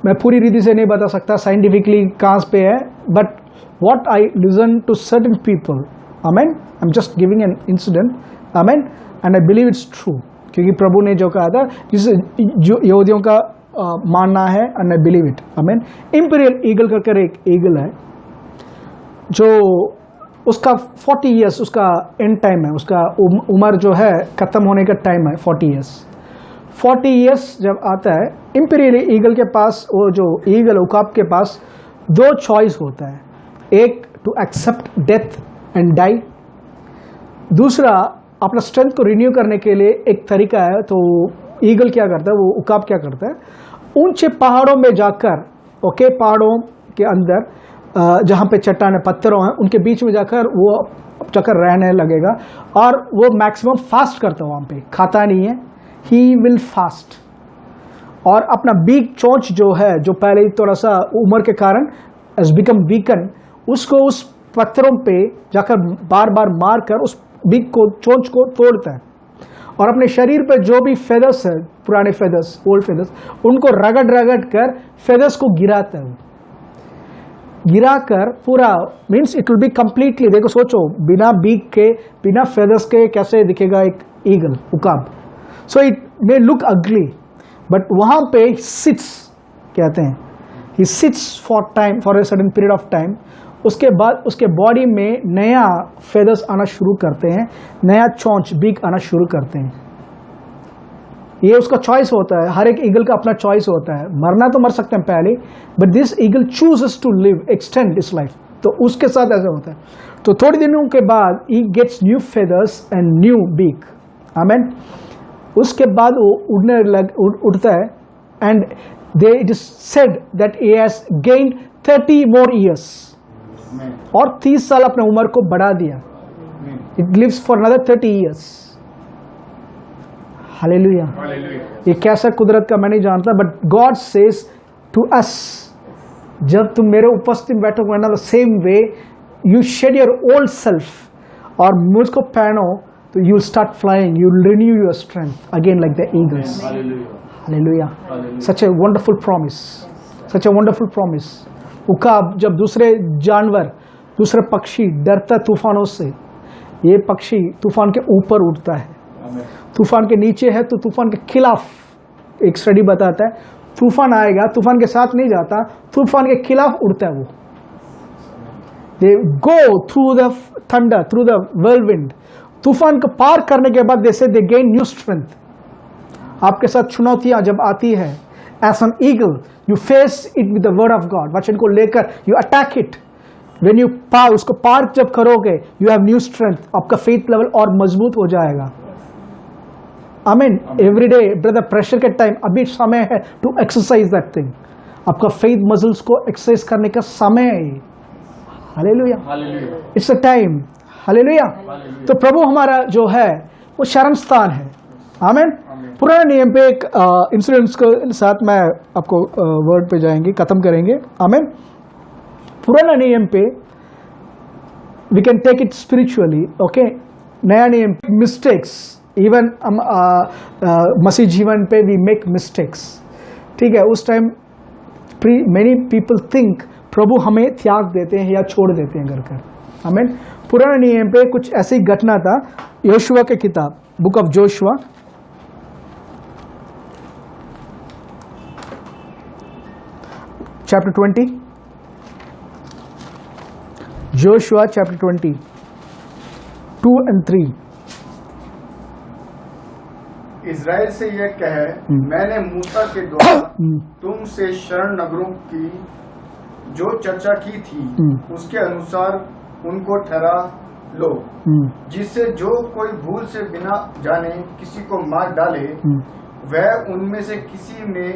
मैं पूरी रीति से नहीं बता सकता साइंटिफिकली कहाँ पे है, but what I listen to certain people, आमीन, I am just giving an incident, आमीन, and I believe it's true, क्योंकि प्रभु ने जो कहा था, जिसे जो यहूदियों का मानना है, एंड आई बिलीव इट। आमीन। इंपीरियल ईगल कर एक ईगल है जो उसका 40 ईयर्स उसका एंड टाइम है, उसका उम्र जो है खत्म होने का टाइम है 40 ईयर्स। 40 ईयर्स जब आता है, इंपीरियल ईगल के पास, वो जो ईगल उकाब के पास 2 चॉइस होता है, एक to accept death and die, दूसरा अपना स्ट्रेंथ को रिन्यू करने के लिए एक तरीका है। तो ईगल क्या करता है, वो उकाब क्या करता है, ऊंचे पहाड़ों में जाकर, ओके, पहाड़ों के अंदर जहाँ पे चट्टाने पत्थरों हैं, उनके बीच में जाकर वो जाकर रहने लगेगा, और वो मैक्सिमम फास्ट करता है, वहाँ पे खाता नहीं है, ही विल फास्ट। और अपना बीक चोंच जो है, जो पहले थोड़ा सा उम्र के कारण एज बिकम वीकन, उसको उस पत्थरों पे जाकर बार बार मार कर उस बीक को, चोंच को तोड़ता है, और अपने शरीर पे जो भी फेदर्स है, पुराने फेदर्स, ओल्ड फेदर्स, उनको रगड़ रगड़ कर फेदर्स को गिराता है। गिराकर पूरा, means it will be completely, देखो सोचो, बिना बीक के, बिना फेदर्स के कैसे दिखेगा एक ईगल, उकाब। So it may look ugly, but वहां पे सिट्स, कहते हैं, he sits for time, for a sudden period of time. उसके बाद उसके बॉडी में नया फेदर्स आना शुरू करते हैं, नया चोंच, बीक आना शुरू करते हैं। ये उसका चॉइस होता है, हर एक ईगल का अपना चॉइस होता है। मरना तो मर सकते हैं पहले, but this eagle chooses to live, extend इस लाइफ, तो उसके साथ ऐसा होता है। तो थोड़ी दिनों के बाद he gets new feathers and new beak. Amen. उसके बाद वो उड़ता है, and they it is said that he has gained 30 more years, और 30 साल अपने उम्र को बढ़ा दिया। It lives for another 30 years. Hallelujah. ये कैसा कुदरत का मैं नहीं जानता, but God says to us, जब तुम मेरे उपस्थिति में बैठोगे ना, the same way you shed your old self और मुझको पहनो, तो you will start flying, you will renew your strength again like the eagles. Hallelujah. Such a wonderful promise, such a wonderful promise. उकाब, जब दूसरे जानवर, दूसरे पक्षी डरता तूफानों से, ये पक्षी तूफान के ऊपर उड़ता है, तूफान के नीचे है तो तूफान के खिलाफ। एक स्टडी बताता है, तूफान आएगा, तूफान के साथ नहीं जाता, तूफान के खिलाफ उड़ता है वो। They go through the thunder, through the whirlwind. तूफान को पार करने के बाद दे से दे गेन न्यू स्ट्रेंथ। आपके साथ चुनौतियां जब आती है, as an eagle you face it with the word of God, वचन को लेकर you attack it. When you पार, उसको पार जब करोगे, यू हैव न्यू स्ट्रेंथ, आपका फेथ लेवल और मजबूत हो जाएगा। आमीन। एवरी डे ब्रदर, प्रेशर के टाइम अभी समय है टू एक्सरसाइज दैट थिंग। आपका फेथ मसल्स को एक्सरसाइज करने का समय है। Hallelujah. It's a time. Hallelujah. तो प्रभु हमारा जो है वो शरण स्थान है। आमीन। पुराने नियम पे एक इंसिडेंट्स के साथ मैं आपको वर्ड पे जाएंगे, खत्म करेंगे। आमीन। पुराना नियम पे we can take it spiritually, okay. नया नियम, मिस्टेक्स, इवन मसीह जीवन पे वी मेक मिस्टेक्स, ठीक है। उस टाइम मेनी पीपल थिंक प्रभु हमें त्याग देते हैं या छोड़ देते हैं घर कर। आमीन। पुराने नियम पे कुछ ऐसी घटना था, योशुआ की किताब, book of Joshua, chapter 20, Joshua chapter 20, 2 and 3। Israel से यह कहे, मैंने मूसा के द्वारा तुमसे शरण नगरों की जो चर्चा की थी, उसके अनुसार उनको ठहरा लो, जिससे जो कोई भूल से बिना जाने किसी को मार डाले, वह उनमें से किसी में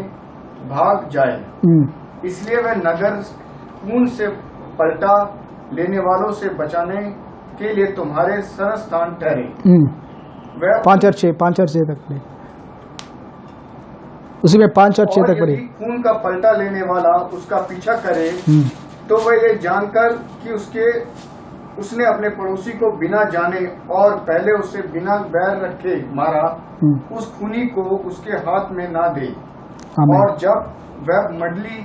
भाग जाए। इसलिए वह नगर खून से पलटा लेने वालों से बचाने के लिए तुम्हारे शरणस्थान ठहरे। वह 5 और 6 तक पढ़े, उसी में 5 और 6 तक पढ़े। खून का पलटा लेने वाला उसका पीछा करे तो वह ये जानकर कि उसने अपने पड़ोसी को बिना जाने और पहले उसे बिना बैर रखे मारा, उस खूनी को उसके हाथ में ना दे। और जब वह मंडली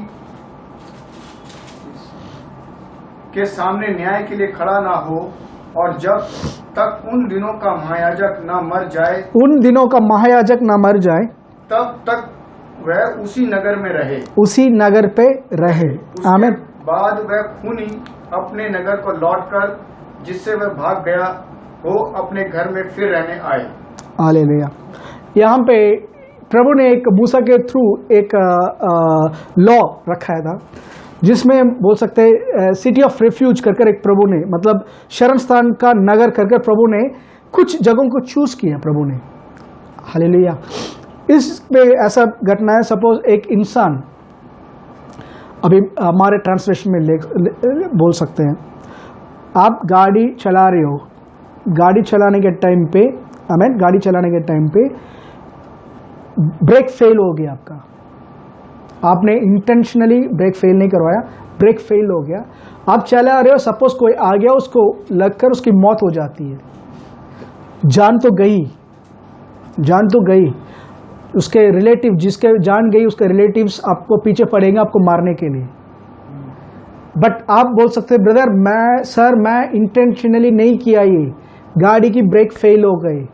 के सामने न्याय के लिए खड़ा ना हो और जब तक उन दिनों का महायाजक ना मर जाए, तब तक वह उसी नगर में रहे, उसी नगर पे रहे। आमीन। बाद वह खूनी अपने नगर को लौटकर जिससे वह भाग गया हो अपने घर में फिर रहने आए। हालेलुया। यहाँ पे प्रभु ने एक मूसा के थ्रू एक लॉ रखा था, जिसमें बोल सकते हैं सिटी ऑफ रेफ्यूज कर एक प्रभु ने, मतलब शरण स्थान का नगर करके प्रभु ने कुछ जगहों को चूज किया प्रभु ने। हालेलुया। इस पे ऐसा घटना है, सपोज एक इंसान, अभी हमारे ट्रांसलेशन में बोल सकते हैं, आप गाड़ी चला रहे हो, गाड़ी चलाने के टाइम पे, आमीन, गाड़ी चलाने के टाइम पे ब्रेक फेल हो गया आपका, आपने इंटेंशनली ब्रेक फेल नहीं करवाया, ब्रेक फेल हो गया, आप चला रहे हो, सपोज कोई आ गया, उसको लगकर उसकी मौत हो जाती है, जान तो गई, उसके रिलेटिव, जिसके जान गई उसके रिलेटिव्स आपको पीछे पड़ेंगे आपको मारने के लिए। बट आप बोल सकते हैं ब्रदर मैं इंटेंशनली नहीं किया, ये गाड़ी की ब्रेक फेल हो गई,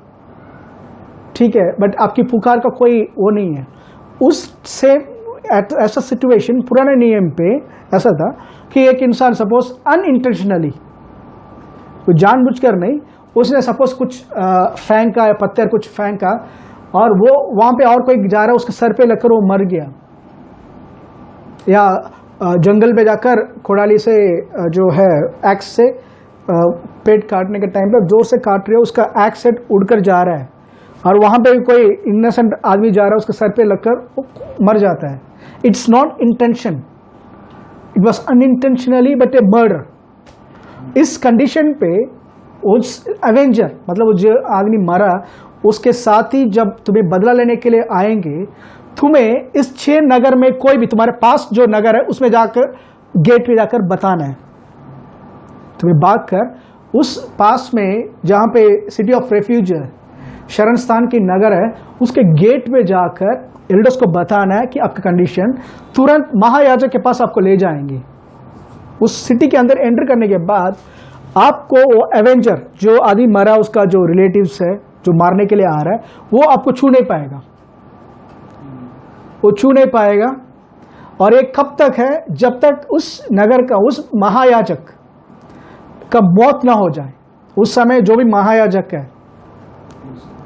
ठीक है, बट आपकी पुकार का कोई वो नहीं है। उससे ऐसा सिचुएशन पुराने नियम पे ऐसा था कि एक इंसान सपोज अनइंटेंशनली, जानबूझकर नहीं, उसने सपोज कुछ फेंका या पत्थर कुछ फेंका और वो वहां पे और कोई जा रहा है, उसके सर पे लगकर वो मर गया, या जंगल पे जाकर कोड़ाली से जो है एक्स से पेट काटने के टाइम पे जोर से काट रहे हो, उसका एक्स सेट उड़कर जा रहा है और वहां पे कोई इनोसेंट आदमी जा रहा है, उसके सर पे लगकर वो मर जाता है। It's not intention, it was unintentionally but A murder. इस कंडीशन पे उस एवेंजर, मतलब जो आदमी मरा, उसके साथ ही जब तुम्हें बदला लेने के लिए आएंगे, तुम्हें इस 6 नगर में कोई भी, तुम्हारे पास जो नगर है उसमें जाकर गेट पे जाकर बताना है, तुम्हें भाग कर उस पास में जहां पे सिटी ऑफ रेफ्यूज है, शरण स्थान की नगर है, उसके गेट पे जाकर एल्डर्स को बताना है कि आपका कंडीशन, तुरंत महायाजक के पास आपको ले जाएंगे। उस सिटी के अंदर एंटर करने के बाद आपको वो एवेंजर, जो आदमी मरा उसका जो रिलेटिव्स है, जो मारने के लिए आ रहा है, वो आपको छू नहीं पाएगा, वो छू नहीं पाएगा। और ये कब तक है? जब तक उस नगर का, उस महायाजक का मौत ना हो जाए। उस समय जो भी महायाजक है,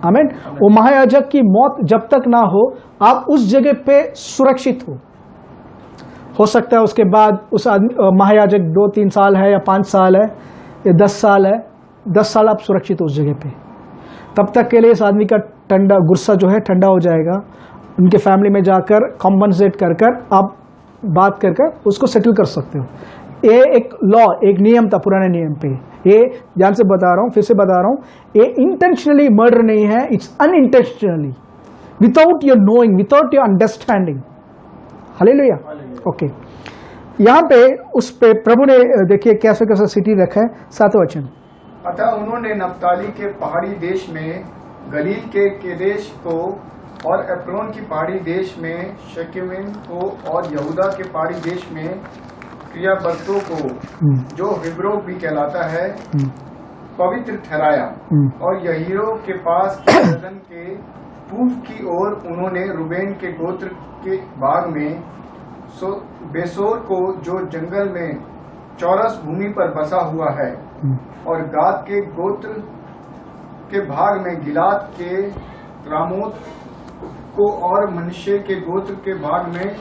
आमीन, वो महायाजक की मौत जब तक ना हो, आप उस जगह पे सुरक्षित हो सकता है उसके बाद उस महायाजक 2-3 साल है या 5 साल है या 10 साल है, 10 साल आप सुरक्षित हो उस जगह पे। तब तक के लिए इस आदमी का ठंडा गुस्सा जो है ठंडा हो जाएगा। उनके फैमिली में जाकर कॉम्पनसेट कर आप बात कर उसको सेटल कर सकते हो। ये एक लॉ, एक नियम था पुराने नियम पे। ये ध्यान से बता रहा हूँ, फिर से बता रहा हूँ, ये इंटेंशनली मर्डर नहीं है, it's unintentionally, without your knowing, without your understanding. Hallelujah. Okay, यहाँ पे उस पे प्रभु ने देखिए कैसे कैसा सिटी रखा है। 7वां वचन, अतः उन्होंने नप्ताली के पहाड़ी देश में, गलील के केदेश को और एप्रोन की पहाड़ी देश में शकेमिन को और यहूदा के पहाड़ी देश में क्रियाबर्तों को, जो हिब्रो भी कहलाता है, पवित्र ठहराया। और यहीरो के पास यरदन के पूर्व की ओर उन्होंने रूबेन के गोत्र के भाग में बेसोर को, जो जंगल में चौरस भूमि पर बसा हुआ है, और गाद के गोत्र के भाग में गिलाद के रामोत को, और मनुष्य के गोत्र के भाग में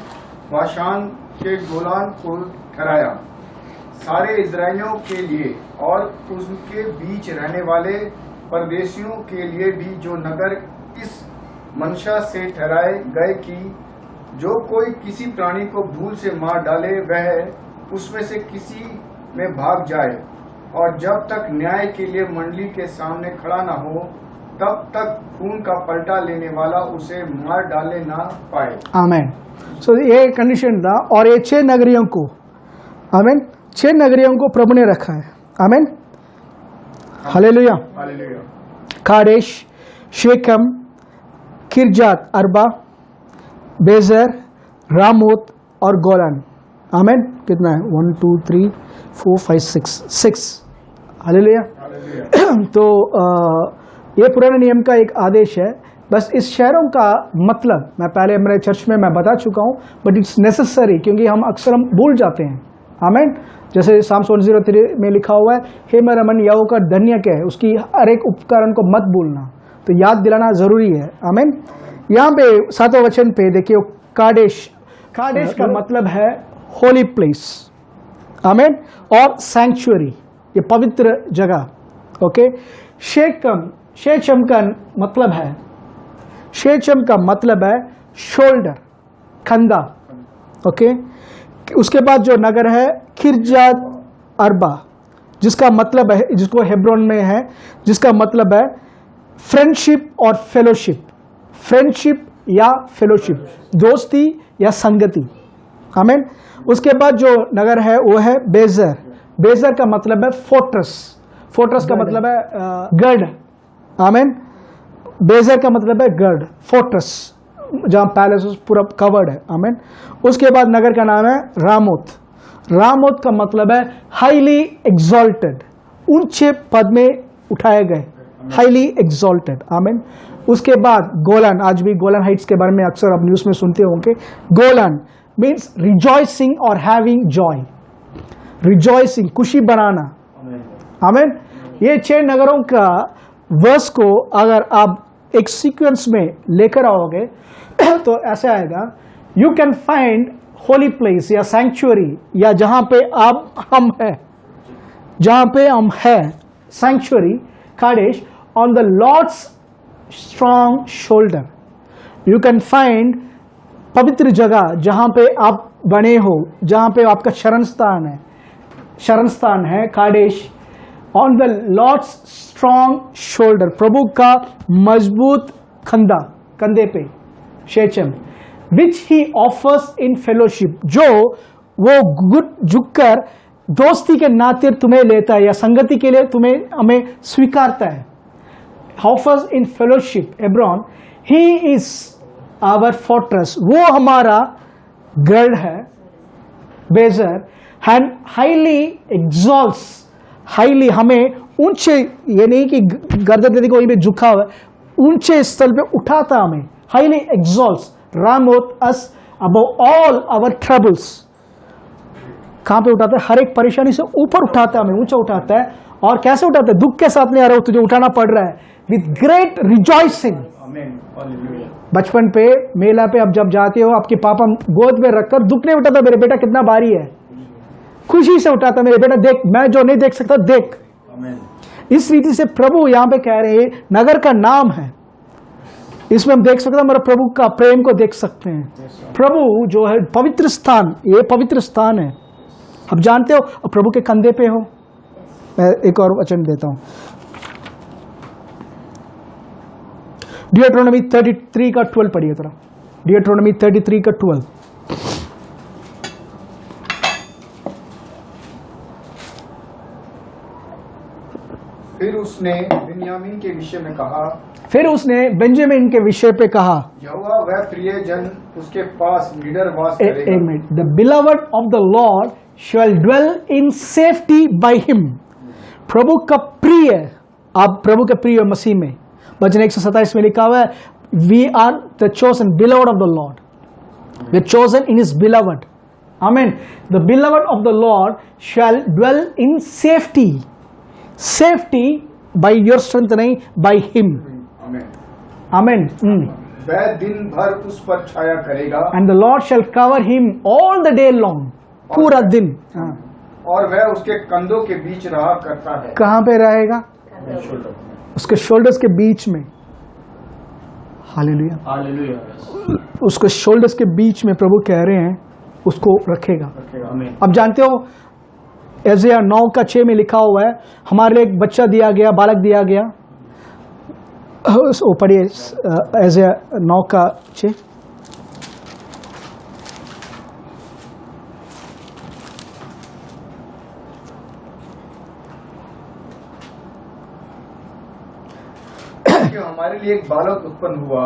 वाशान के गोलान को ठहराया। सारे इजराइलियों के लिए और उनके बीच रहने वाले परदेशियों के लिए भी, जो नगर इस मंशा से ठहराए गए कि जो कोई किसी प्राणी को भूल से मार डाले वह उसमें से किसी में भाग जाए, और जब तक न्याय के लिए मंडली के सामने खड़ा न हो तब तक खून का पलटा लेने वाला उसे मार डाले ना पाए। आमेन। सो ये कंडीशन था, और ये 6 नगरियों को, आमेन, 6 नगरियों को प्रभु ने रखा है। आमेन, हालेलुया। हालेलुया। कादेश, शेकम, किरजात अर्बा, बेजर, रामोत और गोलान। आमेन। कितना है? 1 2 3 4 5 6 हालेलुया। तो ये पुराने नियम का एक आदेश है। बस इस शहरों का मतलब मैं पहले मेरे चर्च में मैं बता चुका हूँ, बट इट्स नेसेसरी, क्योंकि हम अक्सर भूल जाते हैं। आमेन। जैसे Psalms 103 में लिखा हुआ है, हे मेरा मन यहोवा का धन्य है, उसकी हर एक उपकरण को मत भूलना। तो याद दिलाना जरूरी है। आमेन। यहाँ पे 7वें वचन पे देखिए, कादेश, कादेश का मतलब है होली प्लेस। आमेन। और सैंक्चुअरी, ये पवित्र जगह। ओके। शेकम, शेचम का मतलब है, शेचम का मतलब है शोल्डर, कंधा। ओके। उसके बाद जो नगर है किरजात अर्बा, जिसका मतलब है, जिसको हेब्रोन में है, जिसका मतलब है फ्रेंडशिप और फेलोशिप, फ्रेंडशिप या फेलोशिप, दोस्ती या संगति। आमीन। उसके बाद जो नगर है वो है बेजर, बेजर का मतलब है फोर्ट्रेस, फोर्ट्रेस का मतलब है गढ़। आमीन। बेजर का मतलब है गढ़, फोर्ट्रेस, जहां पैलेस पूरा कवर्ड है। आमीन। उसके बाद नगर का नाम है रामोत, रामोत का मतलब है हाईली एग्जॉल्टेड, ऊंचे पद में उठाए गए, हाईली एग्जॉल्टेड। आमीन। उसके बाद गोलान, आज भी गोलान हाइट्स के बारे में अक्सर आप न्यूज में सुनते होंगे। गोलान मीन्स रिजॉइसिंग और हैविंग जॉय, रिजॉइसिंग, खुशी बनाना। आमीन। ये 6 नगरों का वर्स को अगर आप एक सीक्वेंस में लेकर आओगे तो ऐसे आएगा, you can find holy place या सैंक्चुअरी, या जहां पे हम हैं, जहां पे हम हैं, sanctuary Kadesh, on the Lord's strong shoulder. You can find पवित्र जगह जहां पे आप बने हो, जहां पे आपका शरण स्थान है, शरण स्थान है Kadesh, on the Lord's strong shoulder, प्रभु का मजबूत कंधा, कंधे पे, Shacham, which he offers in fellowship, जो वो घुट झुककर दोस्ती के नाते तुम्हें लेता है या संगति के लिए तुम्हें हमें स्वीकारता है। Offers in fellowship Hebron, he is our fortress, वो हमारा गढ़ है, बेजर, एंड हाईली एग्जॉल्ट्स, हाईली हमें ऊंचे, ये नहीं कि गर्दन देखो वहीं पे झुका हुआ है, ऊंचे स्थल पे उठाता हमें, highly exalts, Ramoth us above all our troubles. कहां पे उठाता है? हर एक परेशानी से ऊपर उठाता है हमें, ऊंचा उठाता है। और कैसे उठाता है? दुख के साथ नहीं आ रहा हो, तुझे उठाना पड़ रहा है, विद ग्रेट रिजॉइसिंग। बचपन पे मेला पे अब जब जाते हो, आपके पापा गोद में रखकर दुख नहीं उठाता, मेरे बेटा कितना भारी है, खुशी से उठाता, मेरे बेटा देख, मैं जो नहीं देख सकता देख। इस रीति से प्रभु यहां पे कह रहे हैं, नगर का नाम है, इसमें हम देख सकते हैं, हमारे प्रभु का प्रेम को देख सकते हैं। प्रभु जो है पवित्र स्थान, ये पवित्र स्थान है, आप जानते हो, और प्रभु के कंधे पे हो। मैं एक और वचन देता हूं, डियोट्रोनॉमी 33 का 12 पढ़िए थोड़ा, डियोट्रोनॉमी 33 का 12। फिर उसने बिन्यामीन के विषय में कहा, फिर उसने बेंजामिन के विषय पे कहा, यहोवा वह प्रिय जन उसके पास निडर वास करेगा। The beloved of the Lord shall dwell in safety by him. प्रभु का प्रिय, आप प्रभु के प्रिय मसीह में, वचन 127 में लिखा हुआ है, we are the chosen beloved of the Lord, we are chosen in his beloved. आमीन। The beloved of the Lord shall dwell in safety, safety by your strength, नहीं बाय हिम। आमीन। वह दिन भर उस पर छाया करेगा, and the Lord shall cover him all the day long, पूरा दिन। और वह उसके कंधों के बीच रहा करता है। कहां पे रहेगा? उसके शोल्डर्स के बीच में। हालेलुया। हालेलुया। उसको शोल्डर्स के बीच में प्रभु कह रहे हैं उसको रखेगा। आमीन। अब जानते हो एज़ेया 9:6 में लिखा हुआ है हमारे लिए एक बच्चा दिया गया, बालक दिया गया। वो पढ़िए एज़ेया 9:6। कि हमारे लिए एक बालक उत्पन्न हुआ,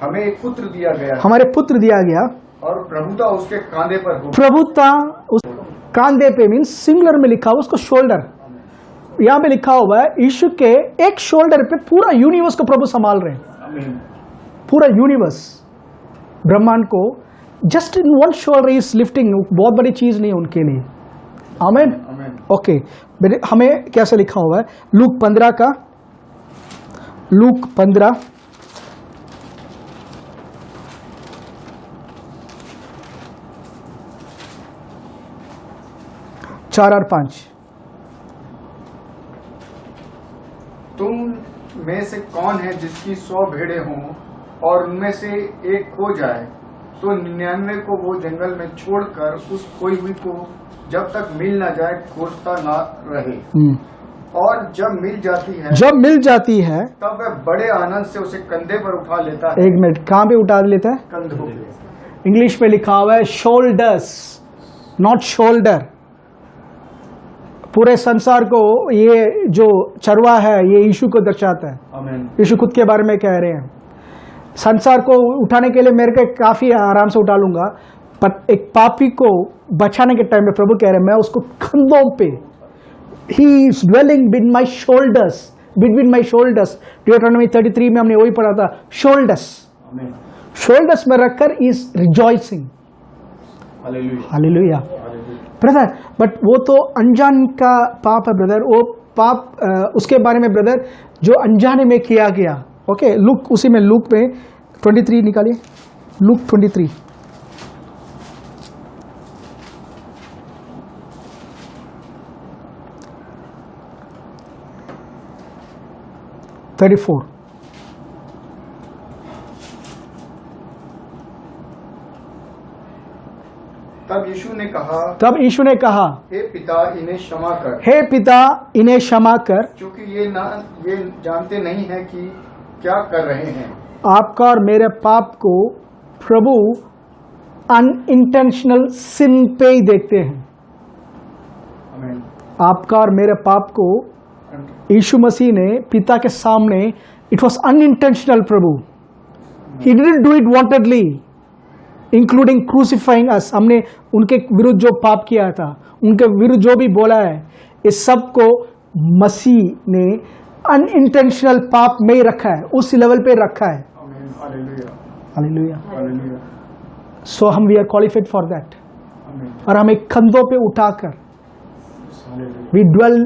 हमें एक पुत्र दिया गया हमारे पुत्र दिया गया और प्रभुता उसके कांधे पर हो। प्रभुता उस कांधे पे मीन्स सिंगुलर में लिखा हुआ उसको शोल्डर। यहाँ पे लिखा हुआ है यीशु के एक शोल्डर पे पूरा यूनिवर्स को प्रभु संभाल रहे हैं। आमीन। पूरा यूनिवर्स ब्रह्मांड को just in one shoulder is lifting. बहुत बड़ी चीज नहीं है उनके लिए। आमीन। आमीन। ओके हमें कैसे लिखा हुआ है लूक 15 का, लूक 15 4 और 5। तुम में से कौन है जिसकी 100 भेड़ें हों और उनमें से एक खो जाए तो 99 को वो जंगल में छोड़कर उस खोई हुई को जब तक मिल ना जाए खोजता ना रहे। और जब मिल जाती है तब वह बड़े आनंद से उसे कंधे पर उठा लेता है। एक मिनट कहां पे उठा लेता है? कंधों पे। इंग्लिश में लिखा हुआ है शोल्डर्स नॉट शोल्डर। पूरे संसार को ये जो चरवा है ये यीशु को दर्शाता है। आमीन। यीशु खुद के बारे में कह रहे हैं संसार को उठाने के लिए मेरे को काफी आराम से उठा लूंगा, पर एक पापी को बचाने के टाइम में प्रभु कह रहे हैं मैं उसको कंधों पे He is dwelling between my shoulders, between my shoulders. Deuteronomy 33 में हमने वही पढ़ा था shoulders. आमीन। shoulders में रखकर is rejoicing. Hallelujah. Hallelujah hallelujah. Brother. But वो तो अनजान का पाप है ब्रदर। वो पाप उसके बारे में ब्रदर जो अनजाने में किया गया। ओके लूक उसी में लूक में 23 निकालिए, लूक 23 34। तब यीशु ने कहा हे पिता इन्हें क्षमा कर, हे पिता इन्हें क्षमा कर क्योंकि ये जानते नहीं है कि क्या कर रहे हैं। आपका और मेरे पाप को प्रभु अनइंटेंशनल सिन पे ही देखते हैं। आमीन। आपका और मेरे पाप को यीशु मसीह ने पिता के सामने इट वॉज अनइंटेंशनल प्रभु। He didn't do it wantedly including crucifying us. हमने उनके विरुद्ध जो पाप किया था, उनके विरुद्ध जो भी बोला है, इस सब को मसीह ने अनइंटेंशनल पाप में ही रखा है, उस लेवल पे रखा है। आमीन। हालेलुया। हालेलुया। हालेलुया। सो हम we are qualified for that. आमीन। और हमें कंधों पे उठाकर हालेलुया। We dwell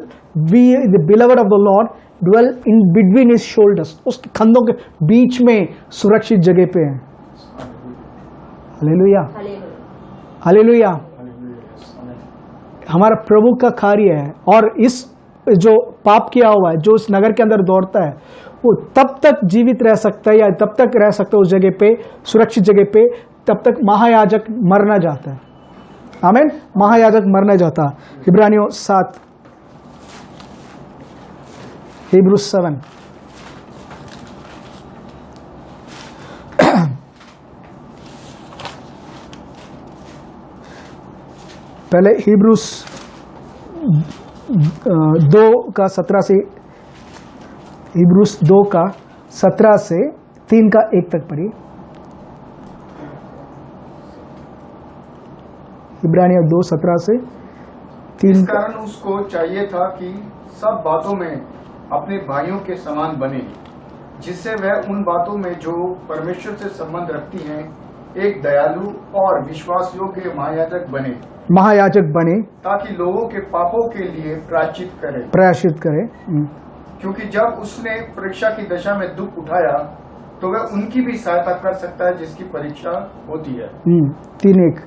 we the beloved of the Lord dwell in between his shoulders. उसके कंधों के बीच में सुरक्षित जगह पे हैं। हालेलुया। हालेलुया। हमारा प्रभु का कार्य है। और इस जो पाप किया हुआ है जो इस नगर के अंदर दौड़ता है वो तब तक जीवित रह सकता है या तब तक रह सकता है उस जगह पे, सुरक्षित जगह पे, तब तक महायाजक मरना जाता है। आमीन। महायाजक मरना जाता। इब्रानियों 7 Hebrews 7 पहले Hebrews 2 का 17 से Hebrews 2 का 17 से 3 का 1 तक पढ़िए। इब्रानियों 2:17 से 3। इस कारण उसको चाहिए था कि सब बातों में अपने भाइयों के समान बने, जिससे वह उन बातों में जो परमेश्वर से संबंध रखती हैं एक दयालु और विश्वास योग्य महायाजक बने ताकि लोगों के पापों के लिए प्रायश्चित करे। क्योंकि जब उसने परीक्षा की दशा में दुख उठाया तो वह उनकी भी सहायता कर सकता है जिसकी परीक्षा होती है। 3:1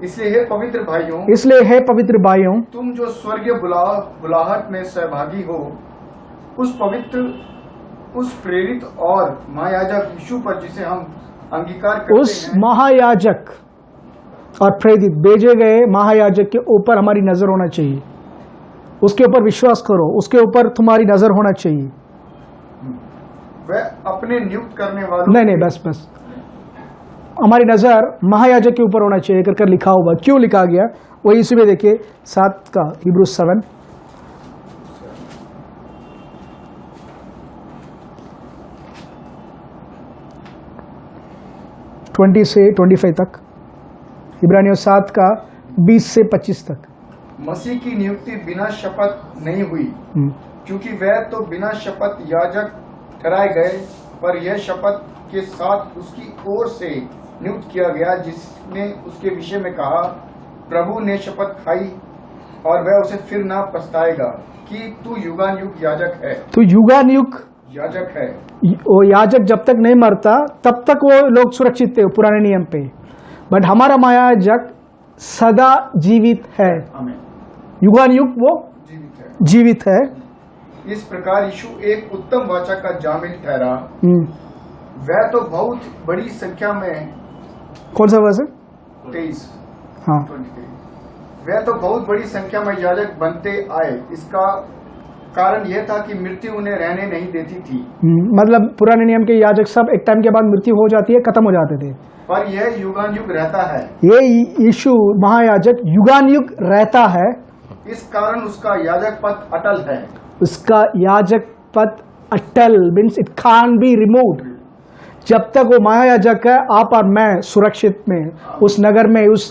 इसलिए हे पवित्र भाइयों तुम जो स्वर्गीय बुलाहट में सहभागी हो, उस पवित्र उस प्रेरित और महायाजक यीशु पर जिसे हम अंगीकार करते उस हैं, महायाजक और प्रेरित भेजे गए महायाजक के ऊपर हमारी नजर होना चाहिए। उसके ऊपर विश्वास करो, उसके ऊपर तुम्हारी नजर होना चाहिए। वह अपने नियुक्त करने वालों नहीं बस हमारी नजर महायाजक के ऊपर होना चाहिए कर लिखा होगा। क्यों लिखा गया वही इसी में देखिए 7 का हिब्रू 7 20 से 25 तक, इब्रानियों 7 का 20 से 25 तक। मसीह की नियुक्ति बिना शपथ नहीं हुई, क्योंकि वह तो बिना शपथ याजक ठहराए गए, पर यह शपथ के साथ उसकी ओर से नियुक्त किया गया, जिसने उसके विषय में कहा, प्रभु ने शपथ खाई और वह उसे फिर ना पछताएगा कि तू युगानुयुग याजक है। तो युगानुयुग याजक है। वो याजक जब तक नहीं मरता तब तक वो लोग सुरक्षित थे पुराने नियम पे, बट हमारा महायाजक सदा जीवित है। आमीन। युगानुयुग वो जीवित है। इस प्रकार यीशु एक उत्तम वाचा का जामिल ठहरा। वह तो बहुत बड़ी संख्या में, कौन सा वर्ष है? 23 हाँ, 23। वह तो बहुत बड़ी संख्या में याजक बनते आए। इसका कारण यह था कि मृत्यु उन्हें रहने नहीं देती थी। मतलब पुराने नियम के याजक सब एक टाइम के बाद मृत्यु हो जाती है, खत्म हो जाते थे, पर यह युगानुयुग रहता है। ये यीशु महायाजक युगानुयुग रहता है। इस कारण उसका याजक पद अटल है। उसका याजक पद अटल means it can't be removed. जब तक वो महायाजक है, आप और मैं सुरक्षित में उस नगर में, उस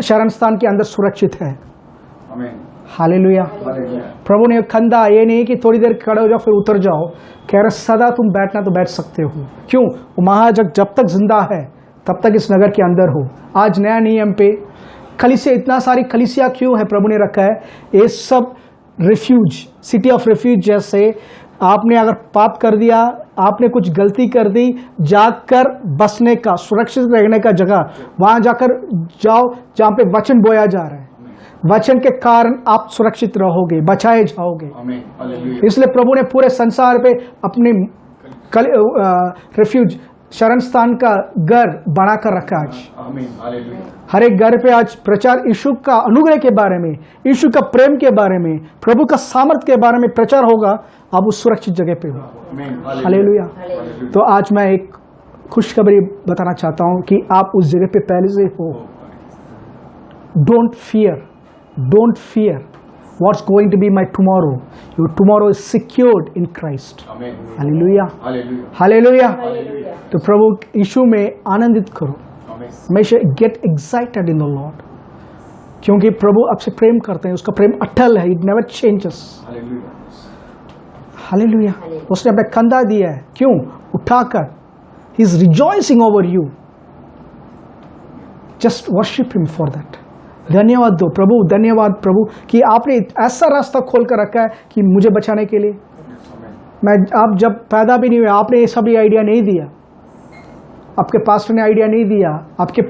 शरण स्थान के अंदर सुरक्षित है। आमीन। हालेलुया। हालेलुया। प्रभु ने खंदा ये नहीं कि थोड़ी देर खड़े हो जाओ फिर उतर जाओ, कह रहे सदा तुम बैठना तो बैठ सकते हो। क्यों? वो महायाजक जब तक जिंदा है तब तक इस नगर के अंदर हो। आज नया नियम पे कलीसिया, इतना सारी कलीसिया क्यों है प्रभु ने रखा है? ये सब रिफ्यूज, सिटी ऑफ रिफ्यूज, जैसे आपने अगर पाप कर दिया, आपने कुछ गलती कर दी, जाकर बसने का, सुरक्षित रहने का जगह वहां जाकर जाओ जहां पे वचन बोया जा रहा है। वचन के कारण आप सुरक्षित रहोगे, बचाए जाओगे। आमीन। हालेलुया। इसलिए प्रभु ने पूरे संसार पे अपने रिफ्यूज, शरण स्थान का घर बनाकर रखा। आज आमीन। हालेलुया। हर एक घर पे आज प्रचार यीशु का अनुग्रह के बारे में, यीशु का प्रेम के बारे में, प्रभु का सामर्थ के बारे में प्रचार होगा। आप उस सुरक्षित जगह पे हो। आमीन। हालेलुया। तो आज मैं एक खुशखबरी बताना चाहता हूं कि आप उस जगह पे पहले से हो। Don't fear what's going to be my tomorrow. Your tomorrow is secured in Christ. आमीन। हालेलुया। हालेलुया। हालेलुया। हालेलुया। तो प्रभु यीशु में आनंदित करो। आमीन। हमेशा get excited in the Lord, क्योंकि प्रभु आपसे प्रेम करते हैं। उसका प्रेम अटल है, it never changes. Hallelujah. Hallelujah. उसने अपना कंधा दिया है, क्यों? उठाकर। He is rejoicing over you. Just worship him for that. धन्यवाद दो प्रभु, धन्यवाद प्रभु कि आपने ऐसा रास्ता खोल कर रखा है कि मुझे बचाने के लिए। मैं, आप जब पैदा भी नहीं हुए, आपने ये सभी आइडिया नहीं दिया, आपके पास्टर ने आइडिया नहीं दिया, आपके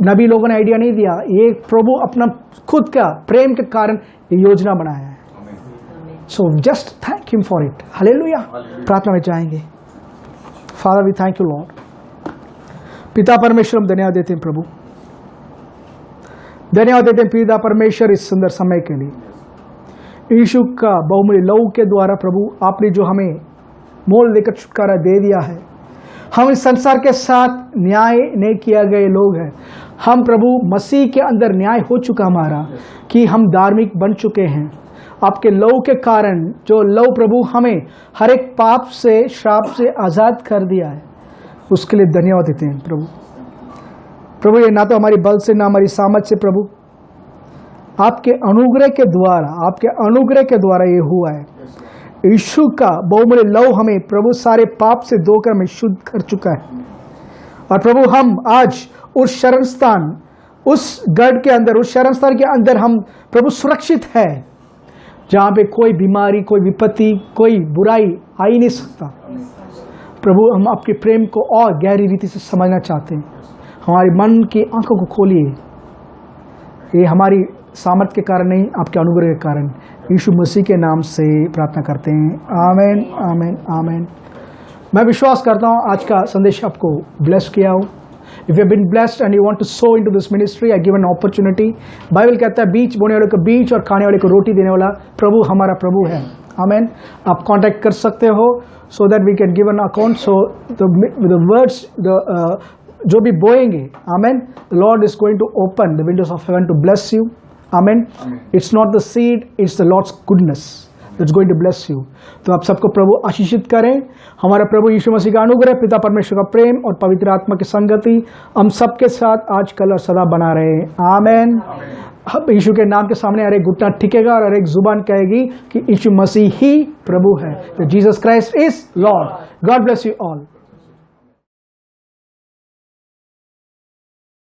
नबी लोगों ने आइडिया नहीं दिया। ये प्रभु अपना खुद का प्रेम के कारण ये योजना बनाया है। So just thank him for it. हालेलुया। प्रार्थना में जाएंगे। Father we thank you Lord. पिता परमेश्वर, हम धन्यवाद देते हैं प्रभु, धन्यवाद देते हैं पिता परमेश्वर इस सुंदर समय के लिए। यीशु का बहुमूल्य लहू के द्वारा प्रभु आपने जो हमें मोल देकर छुटकारा दे दिया है। हम इस संसार के साथ न्याय नहीं किया गए लोग हैं। हम प्रभु मसीह के अंदर न्याय हो चुका हमारा, कि हम धार्मिक बन चुके हैं आपके लहू के कारण। जो लहू प्रभु हमें हर एक पाप से, श्राप से आज़ाद कर दिया है, उसके लिए धन्यवाद देते हैं प्रभु। प्रभु ये ना तो हमारी बल से, ना हमारी सामर्थ से प्रभु, आपके अनुग्रह के द्वारा, आपके अनुग्रह के द्वारा ये हुआ है। यीशु का बहुमूल्य लहू हमें प्रभु सारे पाप से धोकर हमें शुद्ध कर चुका है। और प्रभु हम आज उस शरण स्थान, उस गढ़ के अंदर, उस शरण स्थान के अंदर हम प्रभु सुरक्षित है, जहाँ पे कोई बीमारी, कोई विपत्ति, कोई बुराई आ ही नहीं सकता। प्रभु हम आपके प्रेम को और गहरी रीति से समझना चाहते हैं। हमारे मन की आंखों को खोलिए। ये हमारी सामर्थ के कारण नहीं, आपके अनुग्रह के कारण। यीशु मसीह के नाम से प्रार्थना करते हैं। आमीन, आमीन, आमीन। मैं विश्वास करता हूँ आज का संदेश आपको ब्लेस किया हो। If you been blessed and you want to sow into this ministry, I give an opportunity. Bible कहता है बीज बोने वाले को बीज और खाने वाले को रोटी देने वाला प्रभु हमारा प्रभु है। आमेन। आप कांटेक्ट कर सकते हो so that we can give an account. So the words जो भी बोएंगे, amen, the Lord is going to open the windows of heaven to bless you. Amen. It's not the seed, it's the Lord's goodness that's going to bless you. तो आप सबको प्रभु आशीषित करें। हमारा प्रभु यीशु मसीह का अनुग्रह, पिता परमेश्वर का प्रेम और पवित्र आत्मा की संगति हम सबके साथ आज कल और सदा बना रहे। आमेन। अब यीशु के नाम के सामने हर एक घुटना टिकेगा और हर एक जुबान कहेगी कि यीशु मसीह ही प्रभु है। Jesus Christ is Lord. God bless you all.